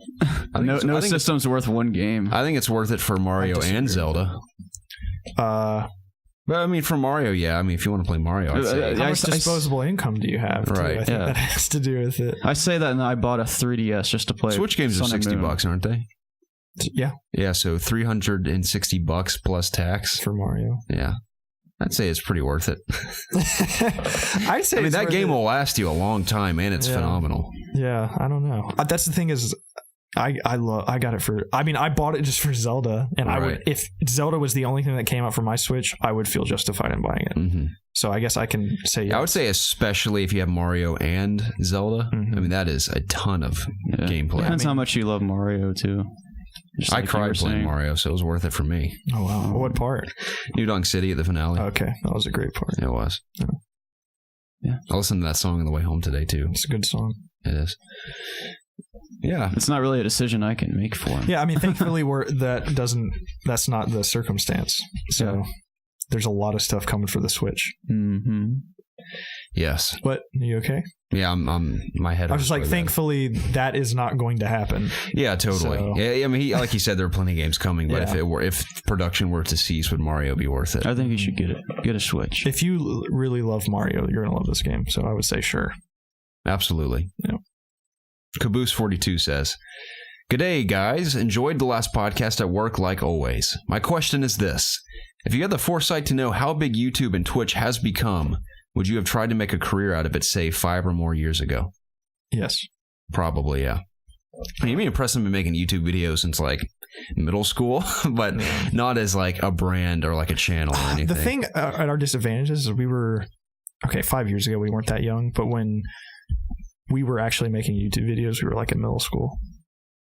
No system's worth one game. I think it's worth it for Mario and Zelda. But I mean, for Mario, yeah. I mean, if you want to play Mario, I'd say. How much disposable income do you have? Right. I think that has to do with it. I say that, and I bought a 3DS just to play. Switch games are $60, aren't they? Yeah. Yeah, so $360 plus tax for Mario. Yeah. I'd say it's pretty worth it. I'd say that game will last you a long time, and it's phenomenal. Yeah, I don't know. That's the thing is, I got it for. I mean, I bought it just for Zelda, and I would, if Zelda was the only thing that came out for my Switch, I would feel justified in buying it. Mm-hmm. So I guess I can say yes. I would say especially if you have Mario and Zelda. Mm-hmm. I mean, that is a ton of gameplay. Depends how much you love Mario too. I cried playing Mario, so it was worth it for me. Oh, wow. What part? New Donk City at the finale. Okay. That was a great part. It was. Yeah. I listened to that song on the way home today, too. It's a good song. It is. Yeah. It's not really a decision I can make for him. Yeah, I mean, thankfully, that's not the circumstance. So there's a lot of stuff coming for the Switch. Mm-hmm. Yes. What? Are you okay? Yeah, I'm my head. I was like, thankfully, that is not going to happen. Yeah, totally. So, yeah, I mean, like you said, there are plenty of games coming, but if production were to cease, would Mario be worth it? I think you should get a Switch. If you really love Mario, you're gonna love this game. So I would say sure. Absolutely. Yeah. Caboose42 says, "G'day, guys. Enjoyed the last podcast at work like always. My question is this: if you had the foresight to know how big YouTube and Twitch has become, would you have tried to make a career out of it, say, 5 or more years ago?" Yes. Probably, yeah. I mean, you'd be impressive in making YouTube videos since, like, middle school, but not as, like, a brand or, like, a channel or anything. The thing at our disadvantages is we were... Okay, 5 years ago, we weren't that young, but when we were actually making YouTube videos, we were, like, in middle school.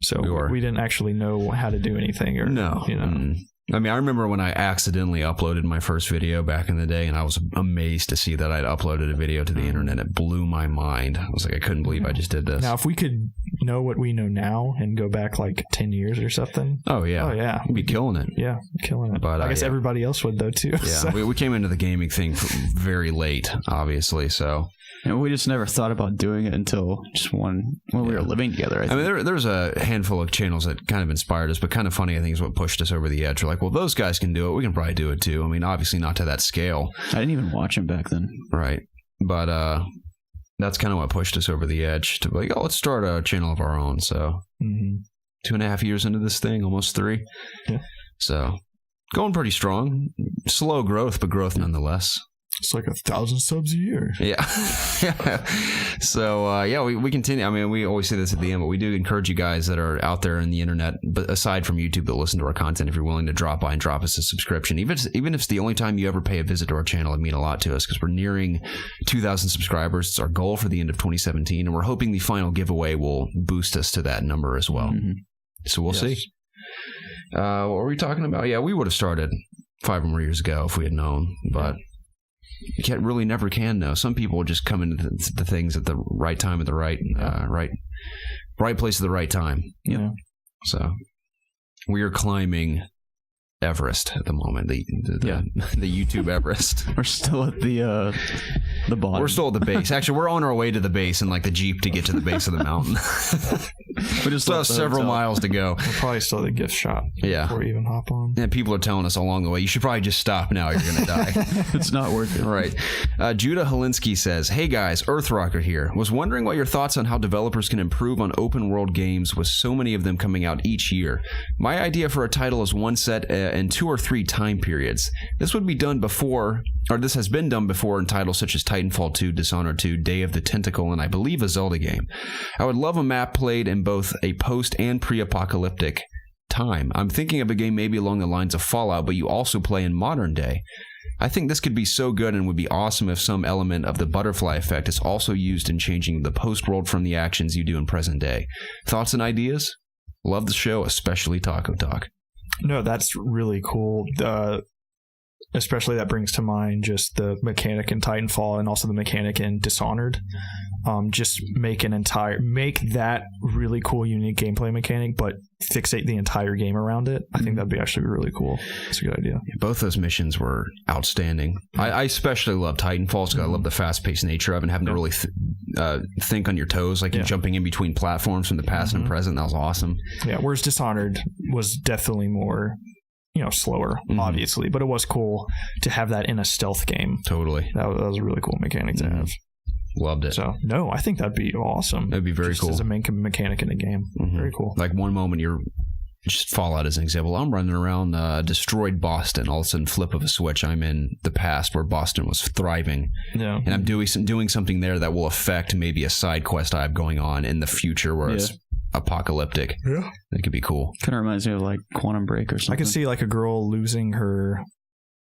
So we didn't actually know how to do anything. Or, no. You know. I mean, I remember when I accidentally uploaded my first video back in the day, and I was amazed to see that I'd uploaded a video to the internet. It blew my mind. I was like, I couldn't believe I just did this. Now, if we could know what we know now and go back like 10 years or something. Oh, yeah. We'd be killing it. Yeah, killing it. But I guess everybody else would, though, too. Yeah, so. we came into the gaming thing very late, obviously, so... And we just never thought about doing it until just when we were living together. I mean, there's a handful of channels that kind of inspired us, but kind of funny, I think, is what pushed us over the edge. We're like, well, those guys can do it. We can probably do it, too. I mean, obviously not to that scale. I didn't even watch them back then. Right. But that's kind of what pushed us over the edge to be like, let's start a channel of our own. So 2.5 years into this thing, almost 3. Yeah. So going pretty strong. Slow growth, but growth nonetheless. It's like 1,000 subs a year. Yeah. So, we continue. I mean, we always say this at the end, but we do encourage you guys that are out there in the internet, but aside from YouTube, that listen to our content, if you're willing to drop by and drop us a subscription, even if it's the only time you ever pay a visit to our channel, it'd mean a lot to us because we're nearing 2,000 subscribers. It's our goal for the end of 2017, and we're hoping the final giveaway will boost us to that number as well. Mm-hmm. So we'll see. What were we talking about? Yeah, we would have started 5 or more years ago if we had known, but... You never can know. Some people just come into the things at the right time at the right place at the right time. Yeah. So we are climbing Everest at the moment. The YouTube Everest. We're still at the bottom. We're still at the base. Actually, we're on our way to the base in like the Jeep to get to the base of the mountain. We just still have several miles to go. We're probably still at the gift shop before we even hop on. And people are telling us along the way, you should probably just stop now. You're going to die. It's not worth it. Right. Judah Holinsky says, "Hey guys, Earthrocker here. Was wondering what your thoughts on how developers can improve on open world games with so many of them coming out each year. My idea for a title is one set in 2 or 3 time periods. This has been done before in titles such as Titanfall 2, Dishonored 2, Day of the Tentacle, and I believe a Zelda game. I would love a map played in both a post and pre-apocalyptic time. I'm thinking of a game maybe along the lines of Fallout, but you also play in modern day. I think this could be so good and would be awesome if some element of the butterfly effect is also used in changing the post world from the actions you do in present day. Thoughts and ideas? Love the show, especially Taco Talk." No, that's really cool. Especially that brings to mind just the mechanic in Titanfall and also the mechanic in Dishonored. Just make that really cool, unique gameplay mechanic, but fixate the entire game around it. I think that'd be actually really cool. It's a good idea. Both those missions were outstanding. I especially love Titanfall because I love the fast-paced nature of it and having to really think on your toes, like you're jumping in between platforms from the past and present. That was awesome. Yeah, whereas Dishonored was definitely more slower, obviously, but it was cool to have that in a stealth game. Totally. That was a really cool mechanic to have. Loved it. So, no, I think that'd be awesome. That'd be very cool. As a main mechanic in a game. Very cool. Like one moment just Fallout as an example. I'm running around destroyed Boston. All of a sudden, flip of a switch, I'm in the past where Boston was thriving. Yeah. And I'm doing something there that will affect maybe a side quest I have going on in the future where it's apocalyptic. Yeah. That could be cool. Kind of reminds me of like Quantum Break or something. I could see like a girl losing her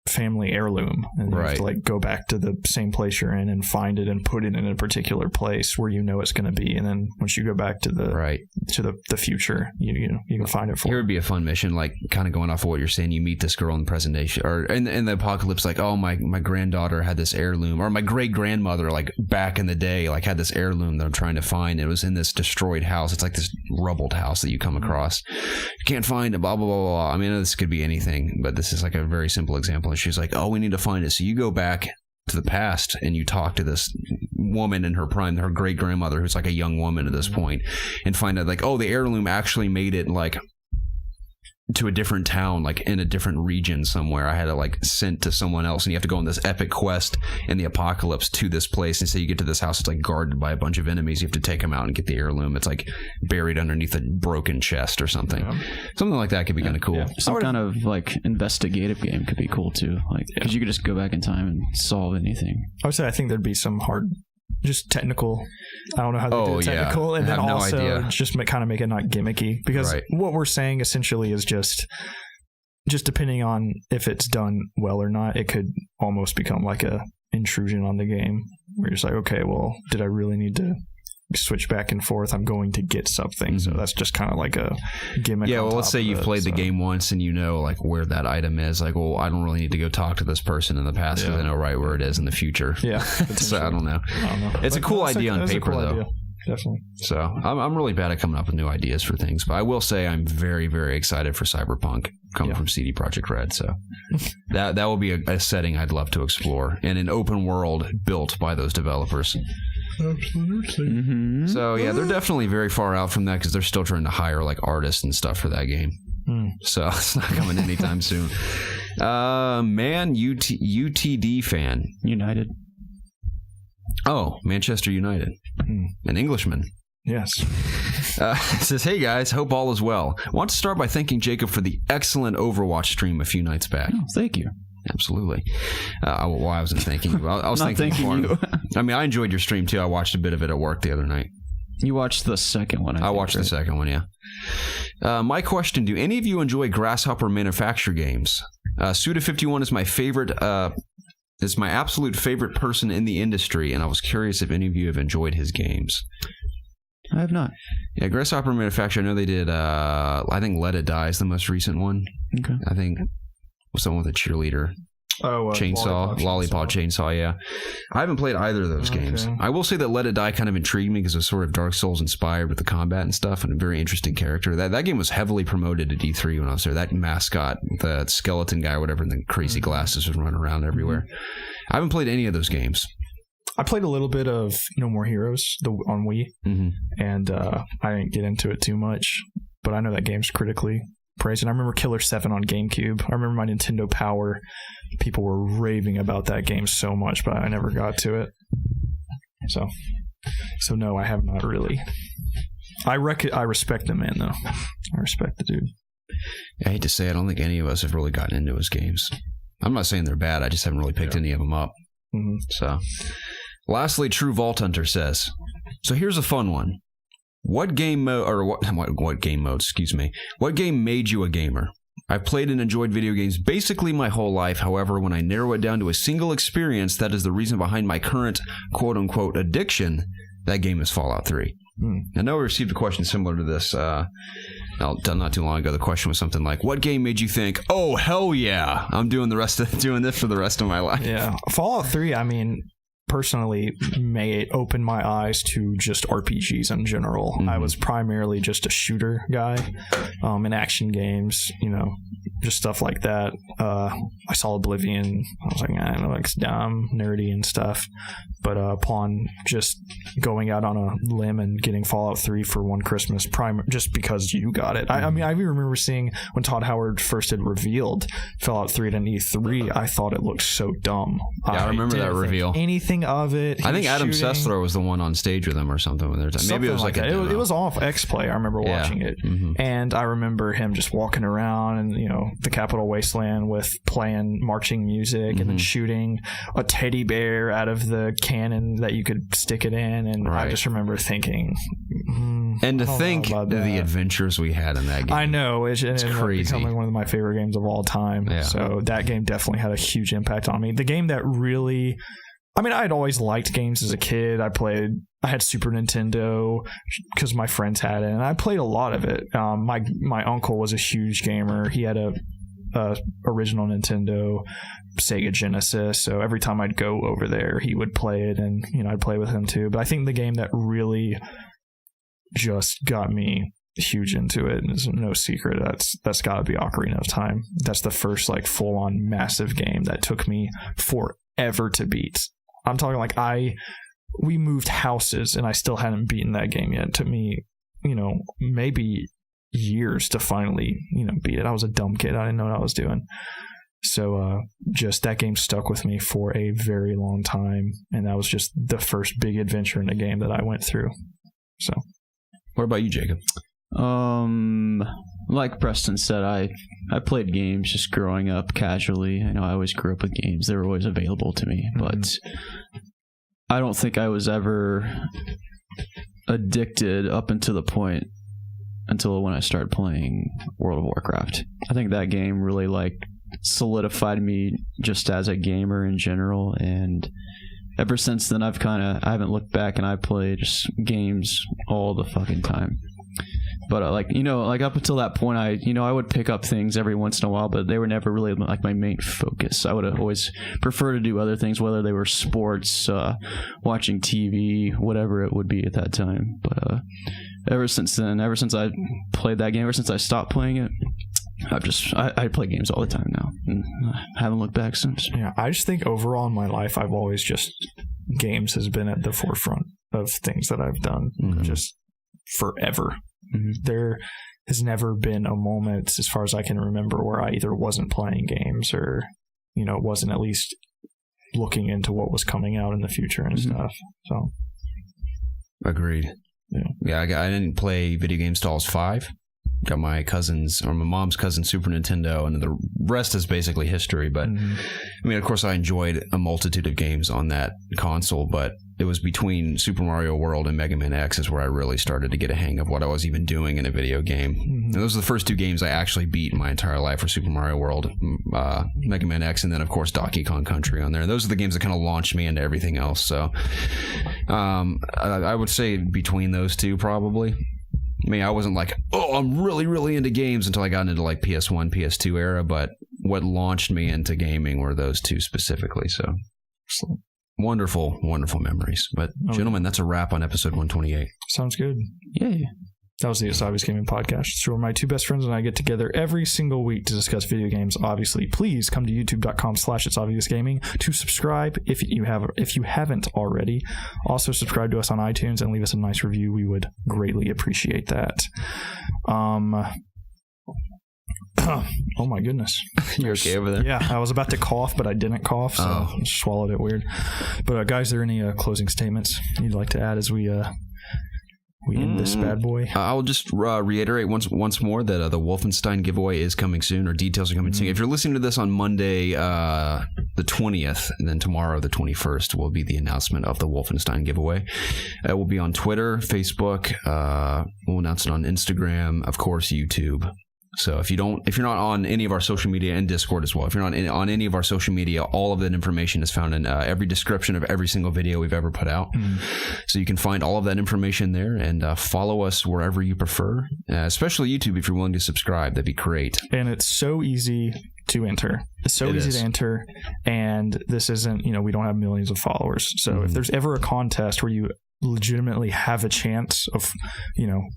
family heirloom, and you have to like go back to the same place you're in and find it and put it in a particular place where it's going to be, and then once you go back to the future, you can find it for. Here would be a fun mission, like kind of going off of what you're saying. You meet this girl in the presentation or in the apocalypse, like, oh, my granddaughter had this heirloom, or my great grandmother, like back in the day, like had this heirloom that I'm trying to find. It was in this destroyed house. It's like this rubbled house that you come across. You can't find it. Blah blah blah blah. I mean, this could be anything, but this is like a very simple example. She's like, oh, we need to find it. So you go back to the past and you talk to this woman in her prime, her great grandmother, who's like a young woman at this point, and find out like, oh, the heirloom actually made it like to a different town, like in a different region somewhere. I had it like sent to someone else, and you have to go on this epic quest in the apocalypse to this place. And so you get to this house, it's like guarded by a bunch of enemies. You have to take them out and get the heirloom. It's like buried underneath a broken chest or something. Something like that could be kind of cool. Yeah. Some kind of like investigative game could be cool too, like because you could just go back in time and solve anything. I would say I think there'd be some hard, just technical. I don't know how they do technical, and then also just kind of make it not gimmicky, because what we're saying essentially is just depending on if it's done well or not, it could almost become like a intrusion on the game where you're just like, okay, well, did I really need to switch back and forth? I'm going to get something. So that's just kind of like a gimmick. Yeah, well, let's say you've played the game once and you know like where that item is. Like, well, I don't really need to go talk to this person in the past because I know right where it is in the future. Yeah. So I don't know. It's a cool idea on paper, though. Definitely. So I'm really bad at coming up with new ideas for things, but I will say I'm very, very excited for Cyberpunk coming from CD Projekt Red. So that will be a setting I'd love to explore, and an open world built by those developers. Absolutely. So yeah, they're definitely very far out from that because they're still trying to hire like artists and stuff for that game. So it's not coming anytime soon. UTD fan. United. Oh, Manchester United. An Englishman. Yes. Says, hey guys, hope all is well. Want to start by thanking Jacob for the excellent Overwatch stream a few nights back. Oh, thank you. Absolutely. I wasn't thanking you. I was thanking you. I mean, I enjoyed your stream too. I watched a bit of it at work the other night. You watched the second one, I watched the second one, yeah. My question, do any of you enjoy Grasshopper Manufacture games? Suda51 is my favorite... is my absolute favorite person in the industry, and I was curious if any of you have enjoyed his games. I have not. Yeah, Grasshopper Manufacture, I know they did, I think Let It Die is the most recent one. Okay. I think someone with a cheerleader. Chainsaw, Lollipop Chainsaw, yeah. I haven't played either of those games. I will say that Let It Die kind of intrigued me because it was sort of Dark Souls inspired with the combat and stuff, and a very interesting character. That game was heavily promoted at E3 when I was there. That mascot, the skeleton guy or whatever, and the crazy glasses was running around everywhere. I haven't played any of those games. I played a little bit of No More Heroes on Wii, and I didn't get into it too much, but I know that game's critically praised. And I remember Killer 7 on GameCube. I remember my Nintendo Power. People were raving about that game so much, but I never got to it. So no, I have not really. I respect the man, though. I respect the dude. I hate to say, I don't think any of us have really gotten into his games. I'm not saying they're bad. I just haven't really picked any of them up. So, lastly, True Vault Hunter says, so here's a fun one. What game mode, excuse me. What game made you a gamer? I've played and enjoyed video games basically my whole life. However, when I narrow it down to a single experience that is the reason behind my current quote-unquote addiction, that game is Fallout 3. I know we received a question similar to this not too long ago. The question was something like, what game made you think, oh, hell yeah, I'm doing this for the rest of my life? Yeah. Fallout 3, I mean, personally may open my eyes to just RPGs in general. I was primarily just a shooter guy in action games, just stuff like that. I saw Oblivion. I was like, I don't know, it's dumb, nerdy and stuff. But upon just going out on a limb and getting Fallout 3 for one Christmas, just because you got it. I mean, I even remember seeing when Todd Howard first had revealed Fallout 3 at an E3, I thought it looked so dumb. Yeah, I remember that reveal. Anything of it. I think Adam Sessler was the one on stage with him or something. Maybe it was like it was off X-Play. I remember watching it. And I remember him just walking around and, the Capital Wasteland with playing marching music and then shooting a teddy bear out of the cannon that you could stick it in. And I just remember thinking... and to think the adventures we had in that game. I know. It's crazy. Becoming one of my favorite games of all time. Yeah. So that game definitely had a huge impact on me. The game that really... I mean, I'd always liked games as a kid. I had Super Nintendo because my friends had it, and I played a lot of it. My uncle was a huge gamer. He had a original Nintendo, Sega Genesis, so every time I'd go over there, he would play it, and I'd play with him too. But I think the game that really just got me huge into it, and it's no secret, that's got to be Ocarina of Time. That's the first full-on massive game that took me forever to beat. I'm talking we moved houses and I still hadn't beaten that game yet. It took me, maybe years to finally, beat it. I was a dumb kid. I didn't know what I was doing. So just that game stuck with me for a very long time. And that was just the first big adventure in a game that I went through. So what about you, Jacob? Like Preston said, I played games just growing up casually. I always grew up with games. They were always available to me, but I don't think I was ever addicted up until when I started playing World of Warcraft. I think that game really solidified me just as a gamer in general, and ever since then I haven't looked back, and I play just games all the fucking time. But up until that point, I would pick up things every once in a while, but they were never really my main focus. I would always prefer to do other things, whether they were sports, watching TV, whatever it would be at that time. But ever since I played that game, ever since I stopped playing it, I play games all the time now, and I haven't looked back since. Yeah, I just think overall in my life, I've always just games has been at the forefront of things that I've done, just forever. There has never been a moment, as far as I can remember, where I either wasn't playing games or, wasn't at least looking into what was coming out in the future and stuff. So, agreed. Yeah, I didn't play video games till I was 5. Got my mom's cousin's Super Nintendo, and the rest is basically history. But I mean, of course, I enjoyed a multitude of games on that console, but it was between Super Mario World and Mega Man X is where I really started to get a hang of what I was even doing in a video game. And those are the first 2 games I actually beat in my entire life, were Super Mario World, Mega Man X, and then of course Donkey Kong Country on there. And those are the games that kind of launched me into everything else. So I would say between those 2 probably. I mean, I wasn't I'm really, really into games until I got into PS1, PS2 era, but what launched me into gaming were those 2 specifically. So wonderful, wonderful memories. But gentlemen, that's a wrap on episode 128. Sounds good. Yeah. That was the ItsObviousGaming podcast. It's where my 2 best friends and I get together every single week to discuss video games. Obviously, please come to youtube.com/ItsObviousGaming to subscribe if you haven't already. Also, subscribe to us on iTunes and leave us a nice review. We would greatly appreciate that. Oh my goodness. You're okay over there? Yeah, I was about to cough, but I didn't cough, so I swallowed it weird. But guys, are there any closing statements you'd like to add as we end this bad boy? I'll just reiterate once more that the Wolfenstein giveaway is coming soon, or details are coming soon. If you're listening to this on Monday, the 20th, and then tomorrow, the 21st, will be the announcement of the Wolfenstein giveaway. It will be on Twitter, Facebook. We'll announce it on Instagram, of course, YouTube. So if you're not on any of our social media, and Discord as well, if you're not on any of our social media, all of that information is found in every description of every single video we've ever put out. So you can find all of that information there, and follow us wherever you prefer, especially YouTube. If you're willing to subscribe, that'd be great. And it's so easy to enter. It's so It easy is. to enter, and this isn't, we don't have millions of followers. So if there's ever a contest where you legitimately have a chance of,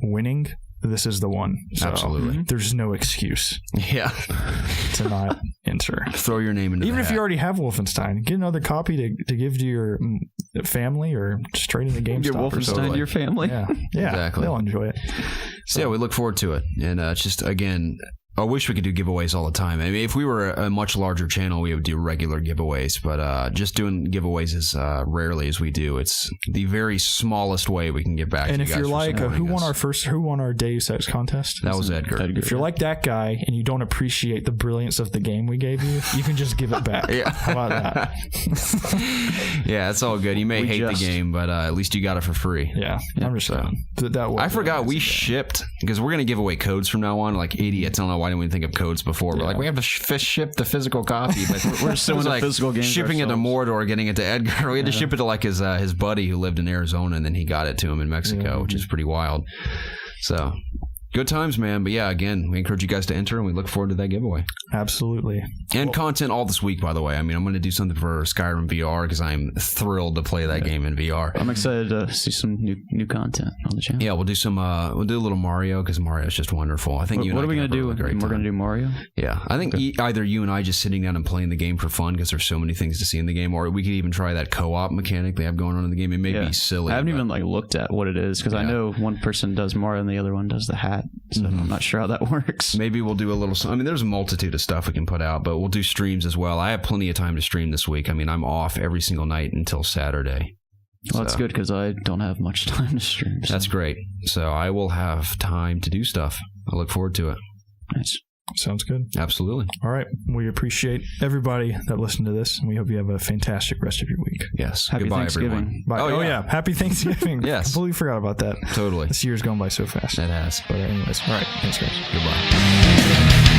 winning, this is the one. So Absolutely. there's no excuse Yeah. to not enter. Throw your name into Even the if hat. you already have Wolfenstein, get another copy to give to your family or just trade in the Gamestop. Your Wolfenstein or something. to your family. Yeah, Exactly. they'll enjoy it. So yeah, we look forward to it. And it's just, again, I wish we could do giveaways all the time. I mean, if we were a much larger channel, we would do regular giveaways. But just doing giveaways as rarely as we do, it's the very smallest way we can get back. And to if you guys you're for like, supporting who won our Deus Ex contest? that was Edgar. If you're like that guy and you don't appreciate the brilliance of the game we gave you, you can just give it back. Yeah. How about that? Yeah, it's all good. You may hate the game, but at least you got it for free. Yeah, I'm just saying. I forgot we shipped, because we're going to give away codes from now on, like idiots. I don't know why didn't we think of codes before. We're like, we have to ship the physical copy. But We're still in like physical games shipping it to ourselves. Mordor, getting it to Edgar. We had to ship it to like his buddy who lived in Arizona, and then he got it to him in Mexico, which is pretty wild. So good times, man. But yeah, again, we encourage you guys to enter, and we look forward to that giveaway. Absolutely. And content all this week, by the way. I mean, I'm going to do something for Skyrim VR because I'm thrilled to play that game in VR. I'm excited to see some new content on the channel. Yeah, we'll do a little Mario because Mario's just wonderful. I think What are we going to do? We're going to do Mario? Yeah, I think either you and I just sitting down and playing the game for fun because there's so many things to see in the game, or we could even try that co-op mechanic they have going on in the game. It may be silly. I haven't even looked at what it is because I know one person does Mario and the other one does the hat, so I'm not sure how that works. Maybe we'll do a little. I mean, there's a multitude of stuff we can put out, but we'll do streams as well. I have plenty of time to stream this week. I mean, I'm off every single night until Saturday. Well, that's good because I don't have much time to stream. So. That's great. So I will have time to do stuff. I look forward to it. Nice. Sounds good. Absolutely. All right. We appreciate everybody that listened to this, and we hope you have a fantastic rest of your week. Yes. Happy Goodbye, Thanksgiving. everyone. Bye. Oh, yeah. Happy Thanksgiving. Yes. Completely forgot about that. Totally. This year's going by so fast. It has. But anyways, all right. Thanks, guys. Goodbye.